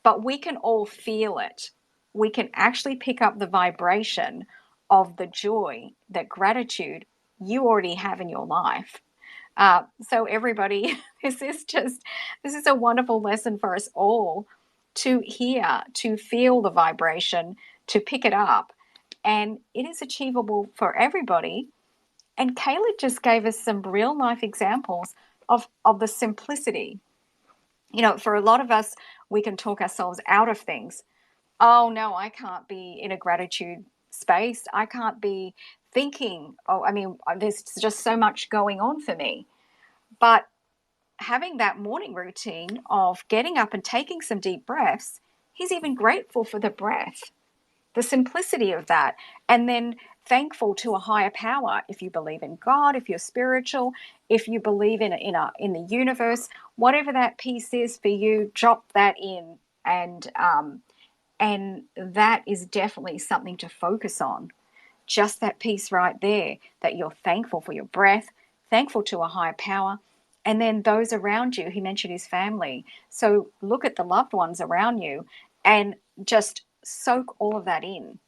but we can all feel it. We can actually pick up the vibration of the joy, that gratitude you already have in your life. So everybody, this is a wonderful lesson for us all to hear, to feel the vibration, to pick it up, and it is achievable for everybody. And Caleb just gave us some real life examples of the simplicity. You know, for a lot of us, we can talk ourselves out of things. Oh no, I can't be in a gratitude space. I can't be thinking. Oh, I mean, there's just so much going on for me. But having that morning routine of getting up and taking some deep breaths, he's even grateful for the breath, the simplicity of that, and then thankful to a higher power. If you believe in God, if you're spiritual, if you believe in the universe, whatever that piece is for you, drop that in, and that is definitely something to focus on. Just that piece right there, that you're thankful for your breath, thankful to a higher power, and then those around you. He mentioned his family. So look at the loved ones around you and just soak all of that in.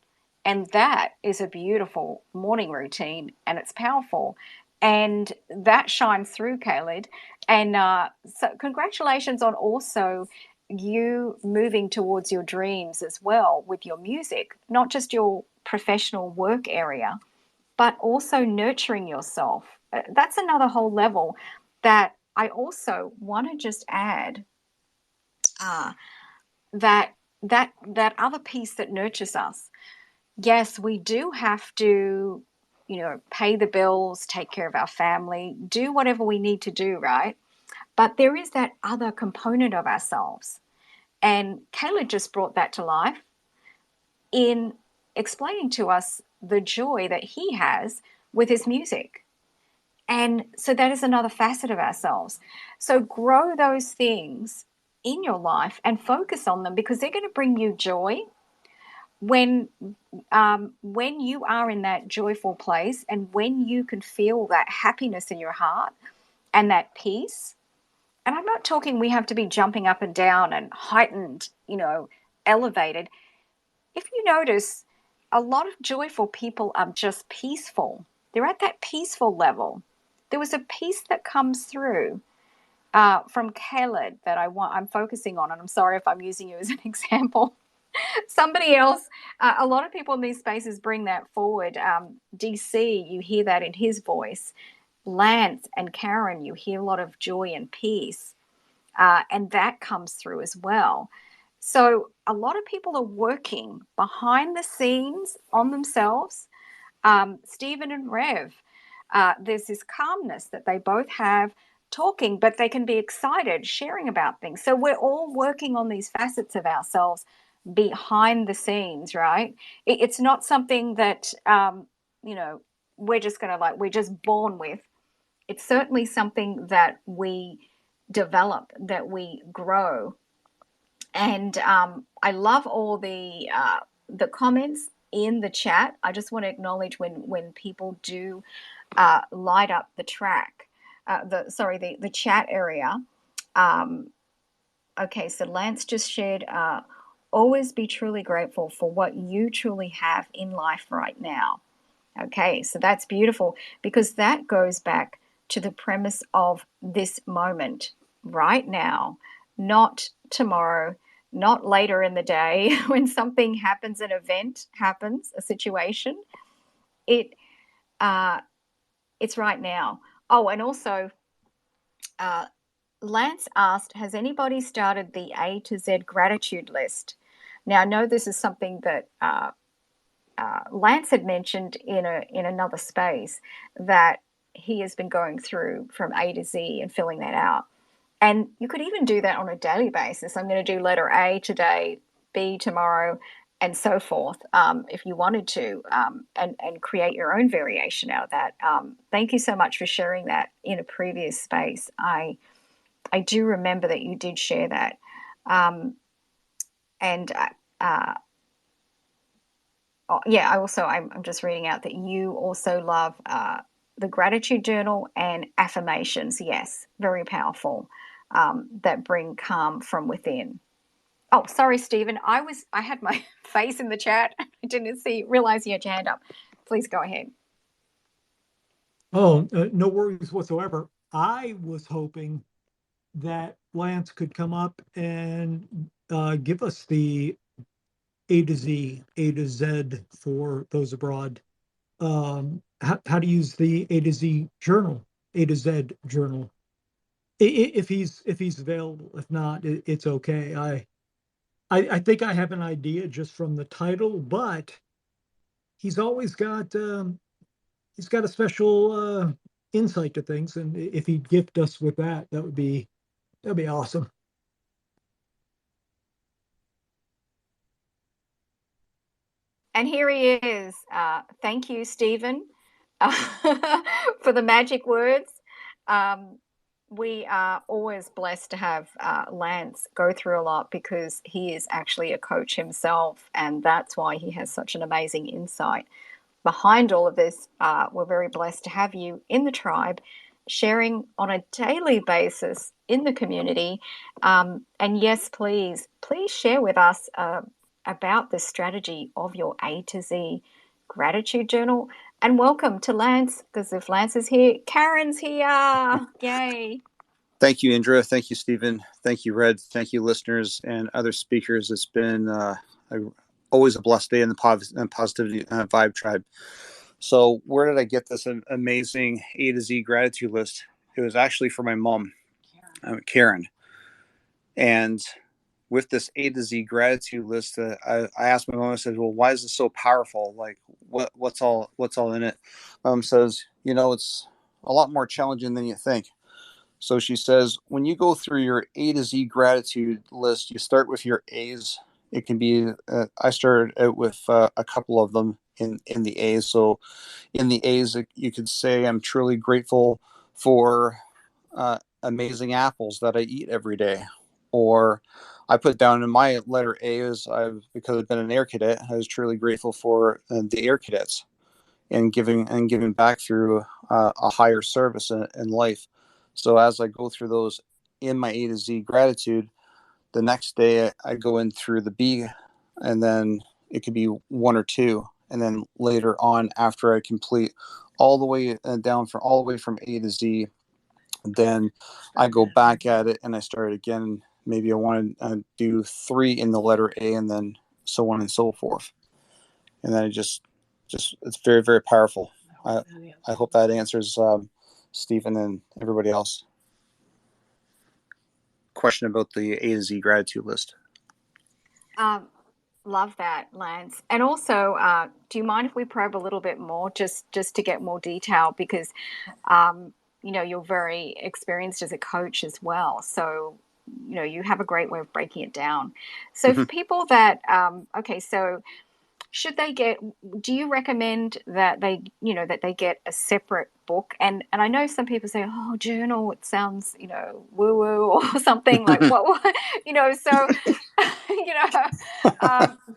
And that is a beautiful morning routine, and it's powerful. And that shines through, Khaled. And so, congratulations on also you moving towards your dreams as well with your music, not just your professional work area, but also nurturing yourself. That's another whole level that I also want to just add, uh, that that other piece that nurtures us. Yes, we do have to, pay the bills, take care of our family, do whatever we need to do, right? But there is that other component of ourselves. And Caleb just brought that to life in explaining to us the joy that he has with his music. And so that is another facet of ourselves. So grow those things in your life and focus on them, because they're going to bring you joy when you are in that joyful place, and when you can feel that happiness in your heart and that peace. And I'm not talking we have to be jumping up and down and heightened, elevated. If you notice, a lot of joyful people are just peaceful. They're at that peaceful level. There was a peace that comes through from Caleb that I'm focusing on, and I'm sorry if I'm using you as an example. Somebody else, a lot of people in these spaces bring that forward. DC, you hear that in his voice. Lance and Karen, you hear a lot of joy and peace, and that comes through as well. So a lot of people are working behind the scenes on themselves. Stephen and Rev, there's this calmness that they both have talking, but they can be excited, sharing about things. So we're all working on these facets of ourselves behind the scenes, right? It's not something that, we're just going to we're just born with. It's certainly something that we develop, that we grow. And I love all the comments in the chat. I just want to acknowledge when people do light up the track, the chat area. Okay, so Lance just shared, always be truly grateful for what you truly have in life right now. Okay, so that's beautiful, because that goes back to the premise of this moment right now, not tomorrow, not later in the day when something happens, an event happens, a situation. It's right now. Oh, and also, Lance asked, has anybody started the A to Z gratitude list? Now, I know this is something that Lance had mentioned in another space, that he has been going through from A to Z and filling that out. And you could even do that on a daily basis. I'm going to do letter A today, B tomorrow, and so forth, if you wanted to, and create your own variation out of that. Thank you so much for sharing that in a previous space. I do remember that you did share that. I'm just reading out that you also love the gratitude journal and affirmations. Yes, very powerful, that bring calm from within. Oh, sorry, Stephen. I had my face in the chat. I didn't realize you had your hand up. Please go ahead. Oh, no worries whatsoever. I was hoping that Lance could come up and give us the A to Z, A to Z for those abroad. How to use the A to Z journal, A to Z journal, if he's available. If not, it's okay. I think I have an idea just from the title, but he's always got he's got a special insight to things, and if he'd gift us with that, that'd be awesome. And here he is. Thank you, Stephen, for the magic words. We are always blessed to have Lance go through a lot, because he is actually a coach himself, and that's why he has such an amazing insight behind all of this. We're very blessed to have you in the tribe, sharing on a daily basis in the community. And yes, please share with us about the strategy of your A to Z gratitude journal. And welcome to Lance, because if Lance is here, Karen's here. Yay. Thank you, Indra. Thank you, Stephen. Thank you, Red. Thank you, listeners and other speakers. It's been always a blessed day in the Positivity Vibe Tribe. So where did I get this amazing A to Z gratitude list? It was actually for my mom, Karen. And with this A to Z gratitude list, I asked my mom, I said, well, why is this so powerful? Like what's all in it? Says, it's a lot more challenging than you think. So she says, when you go through your A to Z gratitude list, you start with your A's. It can be, I started out with a couple of them in the A's. So in the A's, you could say, I'm truly grateful for amazing apples that I eat every day. Or I put down in my letter A because I've been an air cadet, I was truly grateful for the air cadets and giving back through a higher service in life. So as I go through those in my A to Z gratitude, the next day I go in through the B, and then it could be one or two, and then later on, after I complete all the way all the way from A to Z, then I go back at it and I start again. Maybe I want to do 3 in the letter A, and then so on and so forth. And then just it's very, very powerful. I hope that answers Stephen and everybody else question about the A to Z gratitude list. Love that, Lance. And also, do you mind if we probe a little bit more, just to get more detail? Because, you're very experienced as a coach as well. So, you have a great way of breaking it down. So for people that, so do you recommend that they get a separate book? And I know some people say, oh, journal, it sounds, woo woo or something like what, so,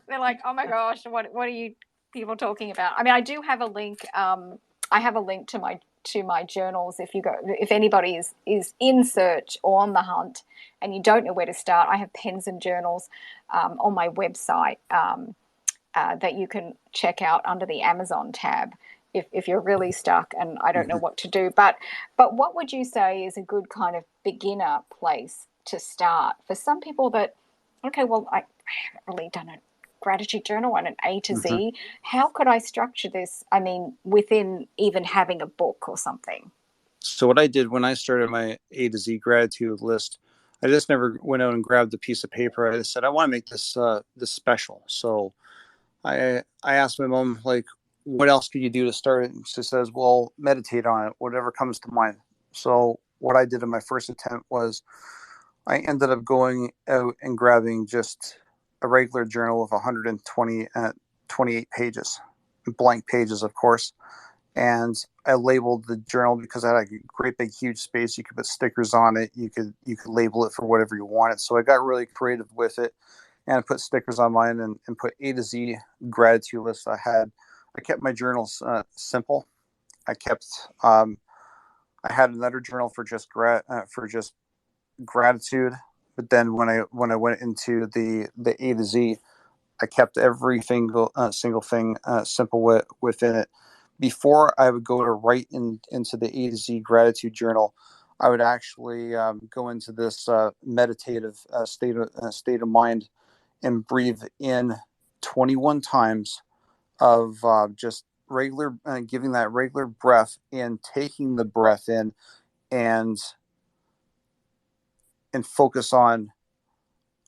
they're like, oh my gosh, what are you people talking about? I mean, I do have a link. I have a link to my journals. If anybody is in search or on the hunt and you don't know where to start, I have pens and journals on my website that you can check out under the Amazon tab if you're really stuck and I don't know what to do. But what would you say is a good kind of beginner place to start for some people that, okay, well, I haven't really done a gratitude journal and an A to Z. How could I structure this? I mean, within even having a book or something. So what I did when I started my A to Z gratitude list, I just never went out and grabbed a piece of paper. I just said, I want to make this special. So I asked my mom, like, what else could you do to start it? And she says, well, meditate on it, whatever comes to mind. So what I did in my first attempt was I ended up going out and grabbing just a regular journal of 28 pages, blank pages, of course. And I labeled the journal because I had a great big huge space. You could put stickers on it. You could label it for whatever you wanted. So I got really creative with it. And I put stickers on mine and put A to Z gratitude list. I kept my journals simple. I had another journal for just gratitude. But then when I went into the A to Z, I kept every single thing simple within it. Before I would go to write into the A to Z gratitude journal, I would actually go into this meditative state of mind and breathe in 21 times of just regular, giving that regular breath in, taking the breath in, and focus on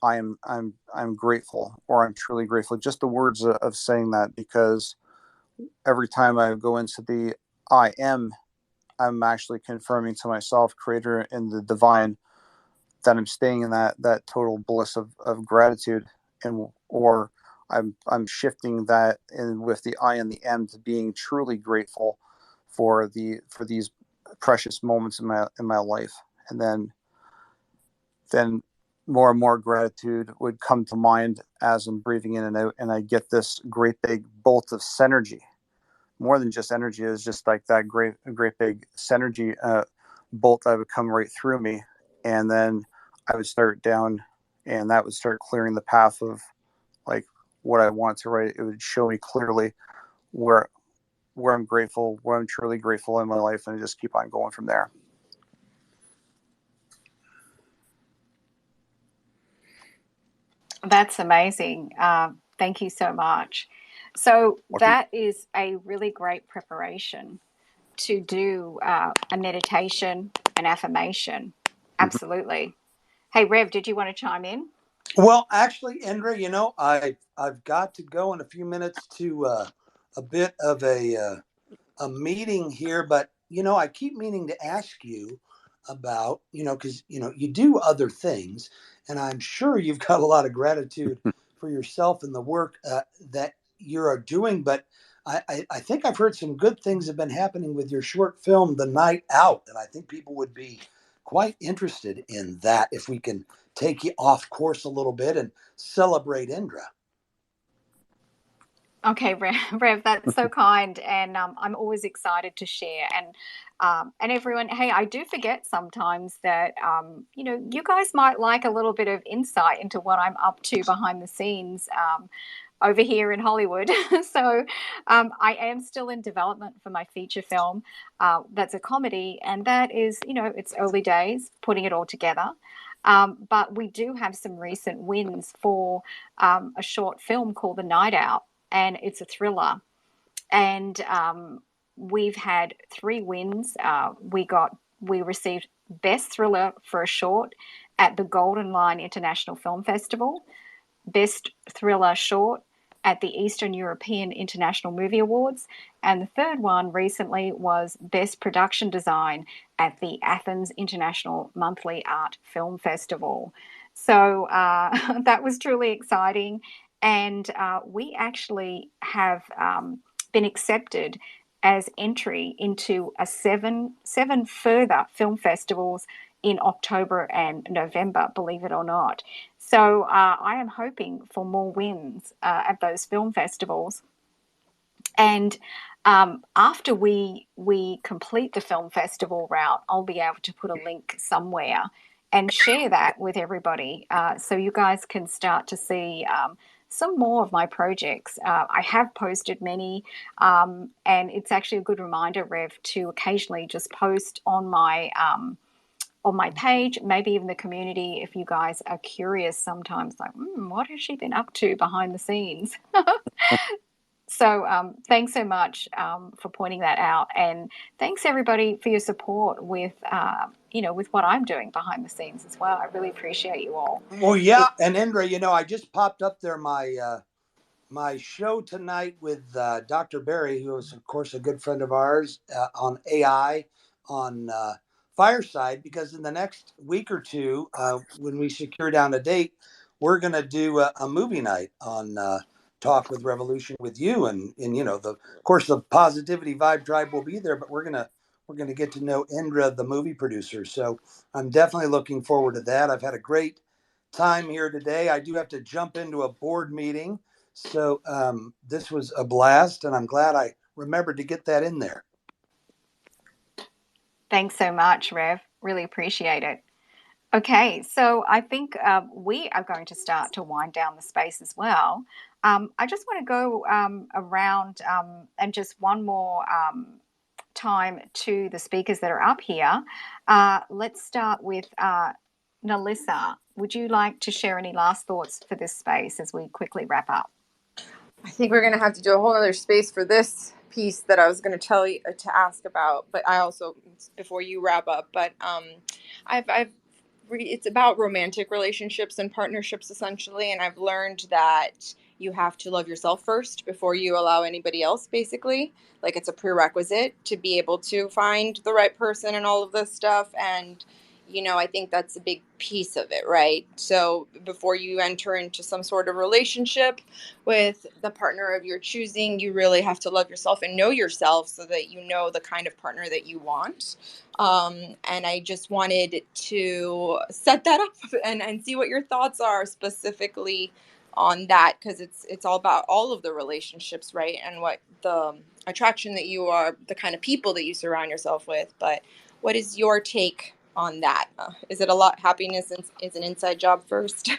I'm grateful, or I'm truly grateful. Just the words of saying that, because every time I go into the I'm actually confirming to myself, creator and the divine, that I'm staying in that total bliss of gratitude, or I'm shifting that in with the I and the M to being truly grateful for these precious moments in my life. And then more and more gratitude would come to mind as I'm breathing in and out, and I get this great big bolt of synergy. More than just energy, is just like that great big synergy bolt that would come right through me, and then I would start down, and that would start clearing the path of like what I want to write. It would show me clearly where I'm grateful, where I'm truly grateful in my life, and I just keep on going from there. That's amazing. Thank you so much. So that is a really great preparation to do a meditation, an affirmation. Absolutely. Hey, Rev, did you want to chime in? Well, actually, Indra, I've got to go in a few minutes to a bit of a meeting here, but I keep meaning to ask you about, because you do other things, and I'm sure you've got a lot of gratitude for yourself and the work that you're doing. But I think I've heard some good things have been happening with your short film, The Night Out, and I think people would be quite interested in that if we can take you off course a little bit and celebrate Indra. Okay, Rev, that's so kind, and I'm always excited to share. And everyone, hey, I do forget sometimes that you guys might like a little bit of insight into what I'm up to behind the scenes over here in Hollywood. So I am still in development for my feature film. That's a comedy, and that is, it's early days putting it all together. But we do have some recent wins for a short film called The Night Out, and it's a thriller. And we've had 3 wins. We received Best Thriller for a Short at the Golden Lion International Film Festival, Best Thriller Short at the Eastern European International Movie Awards, and the third one recently was Best Production Design at the Athens International Monthly Art Film Festival. So that was truly exciting, and we actually have been accepted as entry into seven further film festivals in October and November, believe it or not. So I am hoping for more wins at those film festivals. And after we complete the film festival route, I'll be able to put a link somewhere and share that with everybody, so you guys can start to see some more of my projects. I have posted many, and it's actually a good reminder, Rev, to occasionally just post on my page, maybe even the community, if you guys are curious sometimes, like, what has she been up to behind the scenes? So thanks so much for pointing that out, and thanks everybody for your support with with what I'm doing behind the scenes as well. I really appreciate you all. Well, yeah, and Indra, I just popped up there my show tonight with Dr. Barry, who is, of course, a good friend of ours, on AI on Fireside, because in the next week or two, when we secure down a date, we're going to do a movie night on Talk with Revolution with you. And of course, the Positivity Vibe Tribe will be there, but we're gonna get to know Indra, the movie producer. So I'm definitely looking forward to that. I've had a great time here today. I do have to jump into a board meeting. So this was a blast, and I'm glad I remembered to get that in there. Thanks so much, Rev. Really appreciate it. Okay, so I think we are going to start to wind down the space as well. I just want to go around and just one more time to the speakers that are up here. Let's start with Nalissa. Would you like to share any last thoughts for this space as we quickly wrap up? I think we're going to have to do a whole other space for this piece that I was going to tell you to ask about, but I also, before you wrap up, but it's about romantic relationships and partnerships essentially, and I've learned that you have to love yourself first before you allow anybody else, basically. Like, it's a prerequisite to be able to find the right person and all of this stuff. And I think that's a big piece of it, right? So before you enter into some sort of relationship with the partner of your choosing, you really have to love yourself and know yourself so that you know the kind of partner that you want. And I just wanted to set that up and see what your thoughts are specifically on that, because it's all about all of the relationships, right? And what the attraction that you are, the kind of people that you surround yourself with. But what is your take on that? Is it a lot? Happiness is an inside job first?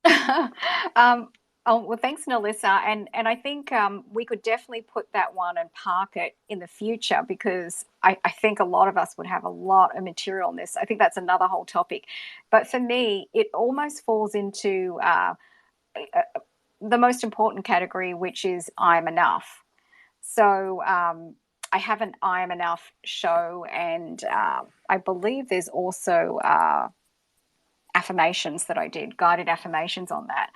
Oh, well, thanks, Nalissa. And I think we could definitely put that one and park it in the future, because I think a lot of us would have a lot of material on this. I think that's another whole topic. But for me, it almost falls into the most important category, which is I'm enough. So I have an I Am Enough show, and I believe there's also affirmations that I did, guided affirmations on that.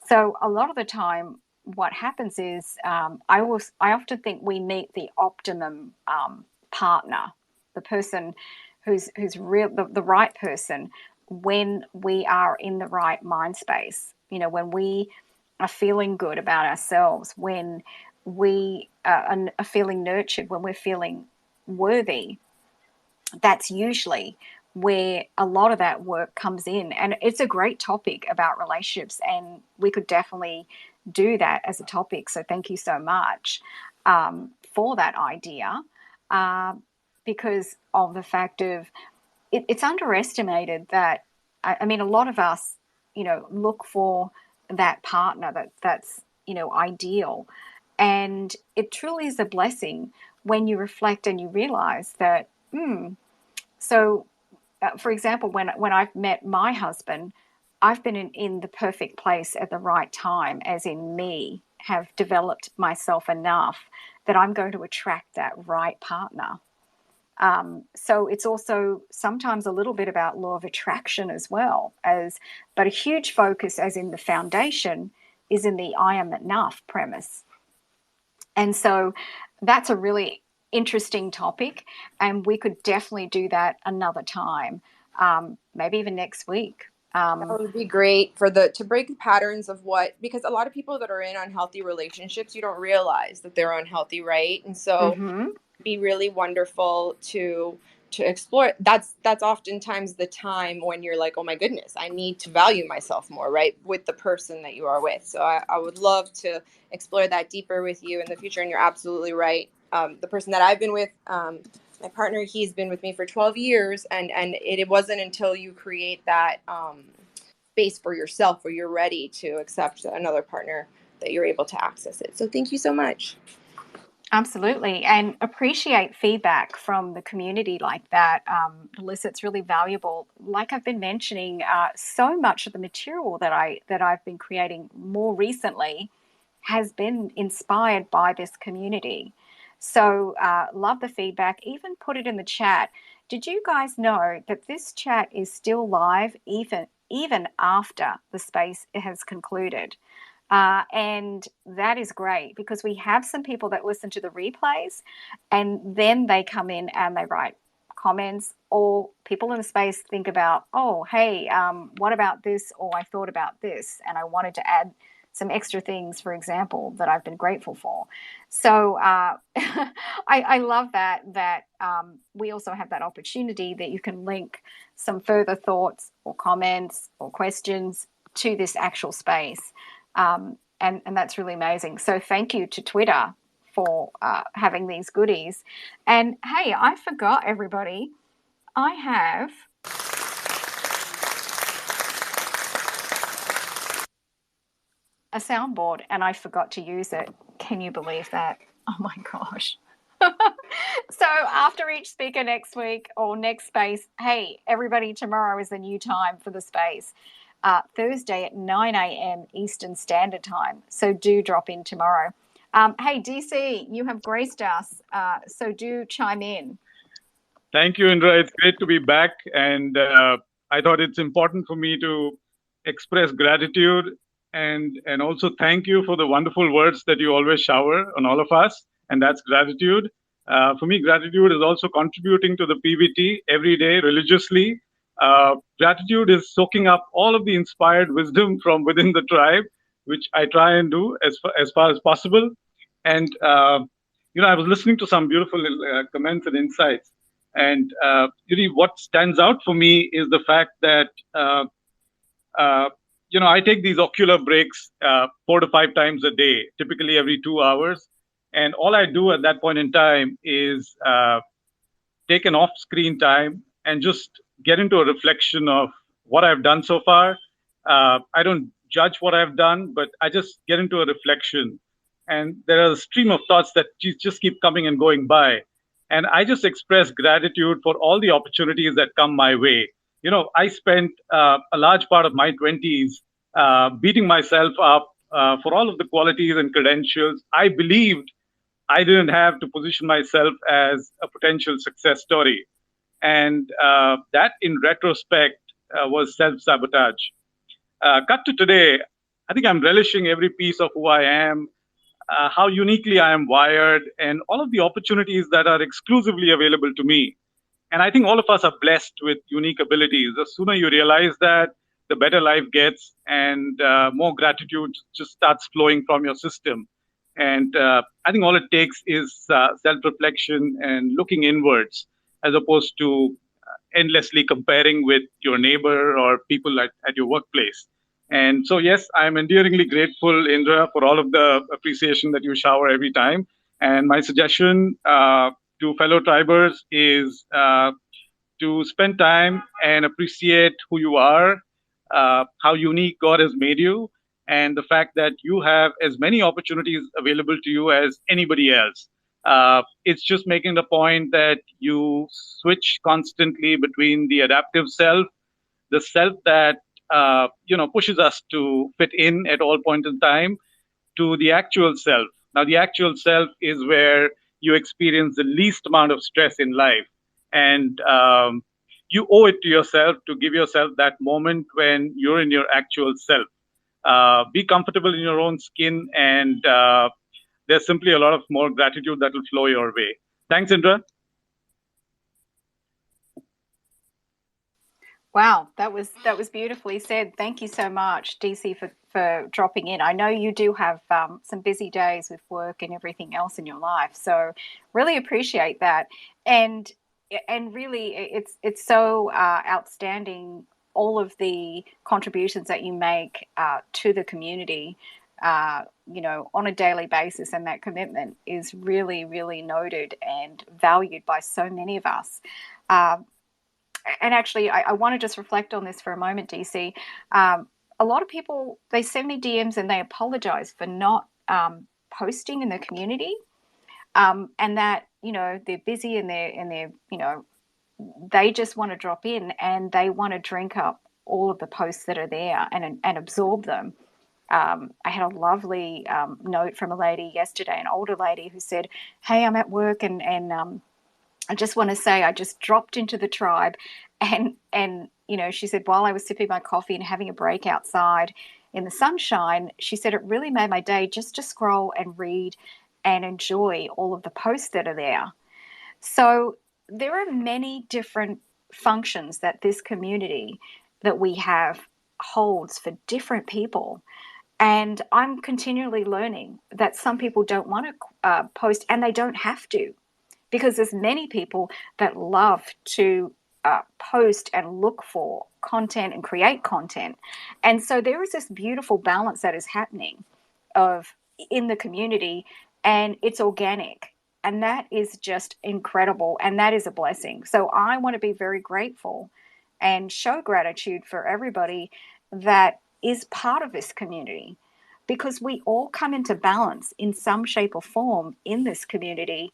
So a lot of the time, what happens is I often think we meet the optimum partner, the person who's real, the right person, when we are in the right mind space. You know, when we are feeling good about ourselves, when we are feeling nurtured, when we're feeling worthy. That's usually where a lot of that work comes in. And it's a great topic about relationships, and we could definitely do that as a topic. So thank you so much for that idea, because of the fact of it's underestimated that, I mean, a lot of us, you know, look for that partner that's, you know, ideal. And it truly is a blessing when you reflect and you realize that, so, for example, when I've met my husband, I've been in the perfect place at the right time, as in me have developed myself enough that I'm going to attract that right partner. So it's also sometimes a little bit about law of attraction as well, but a huge focus, as in the foundation, is in the I am enough premise. And so that's a really interesting topic, and we could definitely do that another time, maybe even next week. That would be great to break the patterns of because a lot of people that are in unhealthy relationships, you don't realize that they're unhealthy, right? And so it'd be really wonderful to explore. That's oftentimes the time when you're like, oh my goodness, I need to value myself more, right, with the person that you are with. So I would love to explore that deeper with you in the future. And you're absolutely right. The person that I've been with, my partner, he's been with me for 12 years, and it wasn't until you create that space for yourself where you're ready to accept another partner that you're able to access it. So thank you so much. Absolutely, and appreciate feedback from the community like that. Alyssa, it's really valuable. Like I've been mentioning, so much of the material that I've been creating more recently has been inspired by this community. So love the feedback. Even put it in the chat. Did you guys know that this chat is still live even after the space has concluded? And that is great, because we have some people that listen to the replays and then they come in and they write comments, or people in the space think about, oh, hey, what about this? Or I thought about this and I wanted to add some extra things, for example, that I've been grateful for. So I love that we also have that opportunity that you can link some further thoughts or comments or questions to this actual space. And that's really amazing. So thank you to Twitter for having these goodies. And hey, I forgot, everybody, I have a soundboard and I forgot to use it. Can you believe that? Oh my gosh. So after each speaker next week or next space, hey, everybody, tomorrow is the new time for the space. Thursday at 9 a.m. Eastern Standard Time. So do drop in tomorrow. Hey, DC, you have graced us, so do chime in. Thank you, Indra. It's great to be back. And I thought it's important for me to express gratitude and also thank you for the wonderful words that you always shower on all of us. And that's gratitude. For me, gratitude is also contributing to the PVT every day religiously. Gratitude is soaking up all of the inspired wisdom from within the tribe, which I try and do as far as possible. And, I was listening to some beautiful comments and insights. And really what stands out for me is the fact that, I take these ocular breaks 4 to 5 times a day, typically every 2 hours. And all I do at that point in time is take an off-screen time and just get into a reflection of what I've done so far. I don't judge what I've done, but I just get into a reflection. And there are a stream of thoughts that just keep coming and going by. And I just express gratitude for all the opportunities that come my way. I spent a large part of my 20s beating myself up for all of the qualities and credentials I believed I didn't have to position myself as a potential success story. And that, in retrospect, was self-sabotage. Cut to today, I think I'm relishing every piece of who I am, how uniquely I am wired, and all of the opportunities that are exclusively available to me. And I think all of us are blessed with unique abilities. The sooner you realize that, the better life gets, and more gratitude just starts flowing from your system. And I think all it takes is self-reflection and looking inwards, as opposed to endlessly comparing with your neighbor or people at your workplace. And so, yes, I'm endearingly grateful, Indra, for all of the appreciation that you shower every time. And my suggestion to fellow tribers is to spend time and appreciate who you are, how unique God has made you, and the fact that you have as many opportunities available to you as anybody else. It's just making the point that you switch constantly between the adaptive self, the self that pushes us to fit in at all points in time, to the actual self. Now, the actual self is where you experience the least amount of stress in life. And you owe it to yourself to give yourself that moment when you're in your actual self. Be comfortable in your own skin, and there's simply a lot of more gratitude that will flow your way. Thanks, Indra. Wow, that was beautifully said. Thank you so much, DC, for dropping in. I know you do have some busy days with work and everything else in your life, so really appreciate that. And really, it's so outstanding, all of the contributions that you make to the community, on a daily basis, and that commitment is really, really noted and valued by so many of us. And actually, I want to just reflect on this for a moment, DC. A lot of people, they send me DMs and they apologize for not posting in the community, and that they're busy and they're they just want to drop in and they want to drink up all of the posts that are there and absorb them. I had a lovely note from a lady yesterday, an older lady, who said, "Hey, I'm at work and I just want to say I just dropped into the tribe," and she said, while I was sipping my coffee and having a break outside in the sunshine, she said it really made my day just to scroll and read and enjoy all of the posts that are there. So there are many different functions that this community that we have holds for different people. And I'm continually learning that some people don't want to post, and they don't have to, because there's many people that love to post and look for content and create content. And so there is this beautiful balance that is happening in the community, and it's organic. And that is just incredible, and that is a blessing. So I want to be very grateful and show gratitude for everybody that is part of this community, because we all come into balance in some shape or form in this community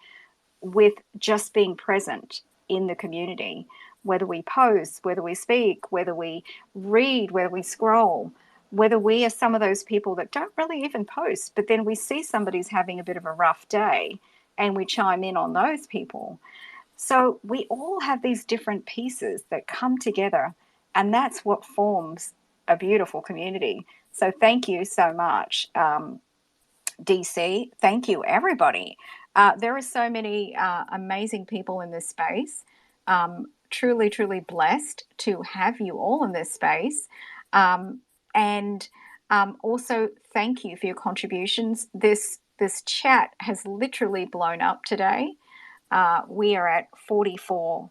with just being present in the community, whether we post, whether we speak, whether we read, whether we scroll, whether we are some of those people that don't really even post, but then we see somebody's having a bit of a rough day and we chime in on those people. So we all have these different pieces that come together, and that's what forms a beautiful community. So thank you so much, DC. Thank you, everybody. There are so many amazing people in this space. Truly, truly blessed to have you all in this space. And also, thank you for your contributions. This chat has literally blown up today. We are at 44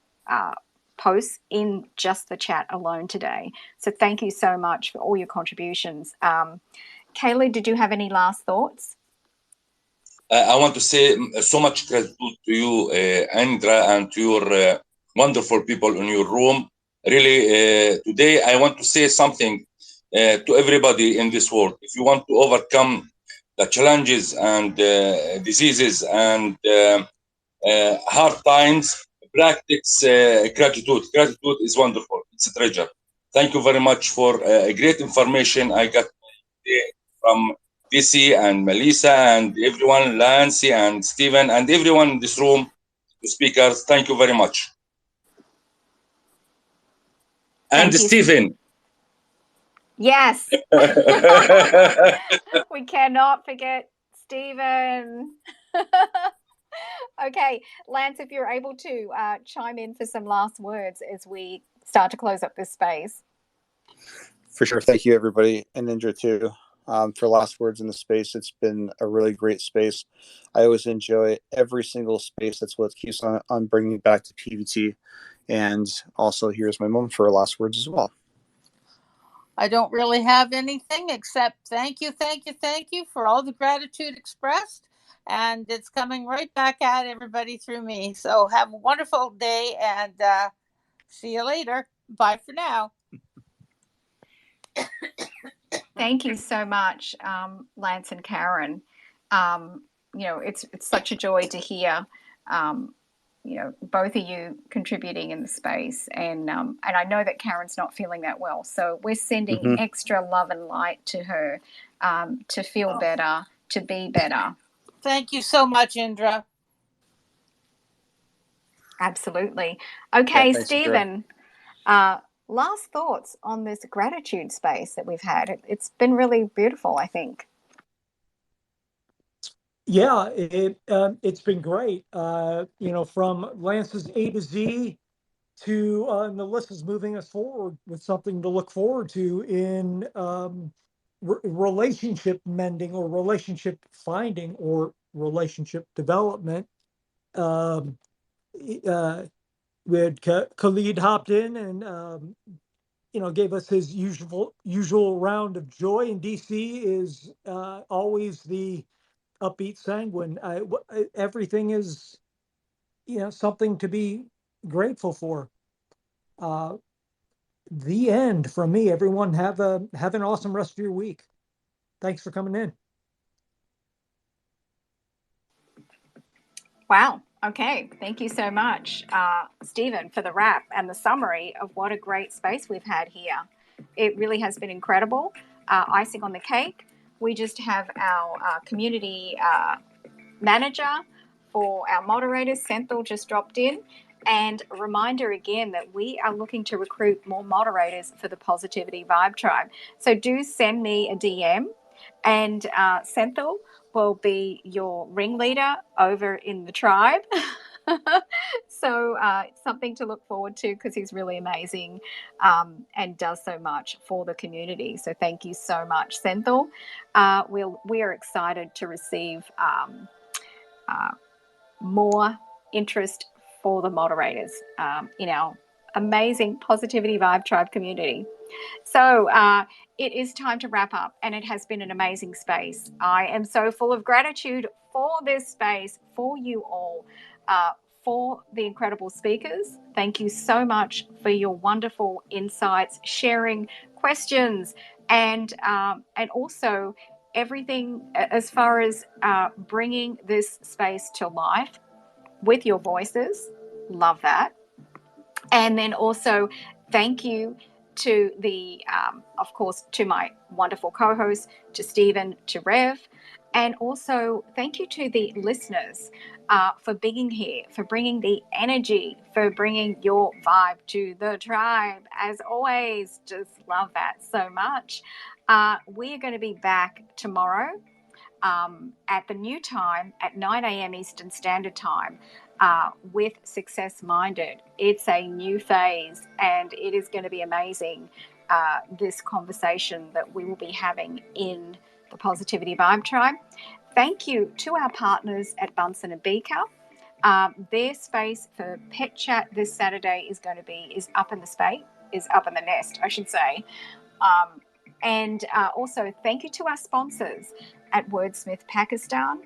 posts in just the chat alone today. So thank you so much for all your contributions. Kaylee, did you have any last thoughts? I want to say so much gratitude to you, Indra, and to your wonderful people in your room. Really, today I want to say something to everybody in this world. If you want to overcome the challenges and diseases and hard times, practice gratitude. Gratitude is wonderful. It's a treasure. Thank you very much for great information I got from DC and Melissa and everyone, Lancy and Stephen and everyone in this room, the speakers. Thank you very much. And Stephen. Yes. We cannot forget Stephen. Okay, Lance, if you're able to chime in for some last words as we start to close up this space. For sure. Thank you, everybody, and Indra, too, for last words in the space. It's been a really great space. I always enjoy every single space. That's what keeps on bringing me back to PVT. And also, here's my mom for last words as well. I don't really have anything except thank you for all the gratitude expressed. And it's coming right back at everybody through me. So have a wonderful day and see you later. Bye for now. Thank you so much, Lance and Karen. It's such a joy to hear, both of you contributing in the space. And I know that Karen's not feeling that well. So we're sending extra love and light to her to feel better, to be better. Thank you so much, Indra. Absolutely. Okay, Yeah, thanks, Stephen, last thoughts on this gratitude space that we've had. It's been really beautiful, I think. Yeah, it's been great. From Lance's A to Z to Melissa's moving us forward with something to look forward to in relationship mending or relationship finding or relationship development. We had Khalid hopped in and gave us his usual round of joy. And DC is always the upbeat sanguine. Everything is something to be grateful for. The end from me. Everyone have an awesome rest of your week. Thanks for coming in. Wow. Okay. Thank you so much, Stephen, for the wrap and the summary of what a great space we've had here. It really has been incredible. Icing on the cake, we just have our community manager for our moderators. Senthil just dropped in. And a reminder again that we are looking to recruit more moderators for the Positivity Vibe Tribe. So do send me a DM, and Senthil will be your ringleader over in the tribe. So something to look forward to because he's really amazing and does so much for the community. So thank you so much, Senthil. We are excited to receive more interest for the moderators in our amazing Positivity Vibe Tribe community. So it is time to wrap up, and it has been an amazing space. I am so full of gratitude for this space, for you all, for the incredible speakers. Thank you so much for your wonderful insights, sharing questions, and also everything as far as bringing this space to life with your voices. Love that. And then also thank you to of course, to my wonderful co-hosts, to Stephen, to Rev, and also thank you to the listeners for being here, for bringing the energy, for bringing your vibe to the tribe. As always, just love that so much. We are going to be back tomorrow at the new time at 9 a.m. Eastern Standard Time with Success Minded. It's a new phase, and it is going to be amazing, this conversation that we will be having in the Positivity Vibe Tribe. Thank you to our partners at Bunsen & Beaker. Their space for Pet Chat this Saturday is up in the nest, I should say. And also thank you to our sponsors at Wordsmith Pakistan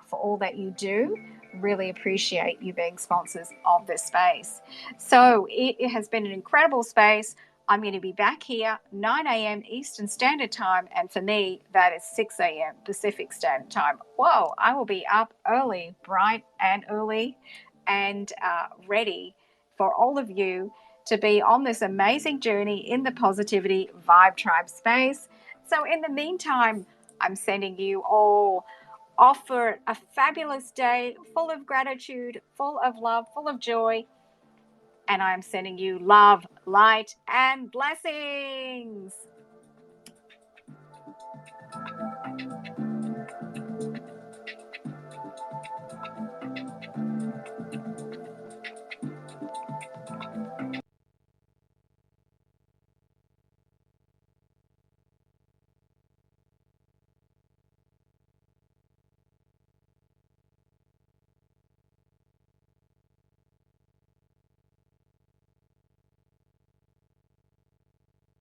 for all that you do. Really appreciate you being sponsors of this space. So it has been an incredible space. I'm going to be back here 9 a.m. Eastern Standard Time, and for me, that is 6 a.m. Pacific Standard Time. Whoa, I will be up early, bright and early, and ready for all of you to be on this amazing journey in the Positivity Vibe Tribe space. So in the meantime, I'm sending you all off for a fabulous day full of gratitude, full of love, full of joy. And I'm sending you love, light, and blessings.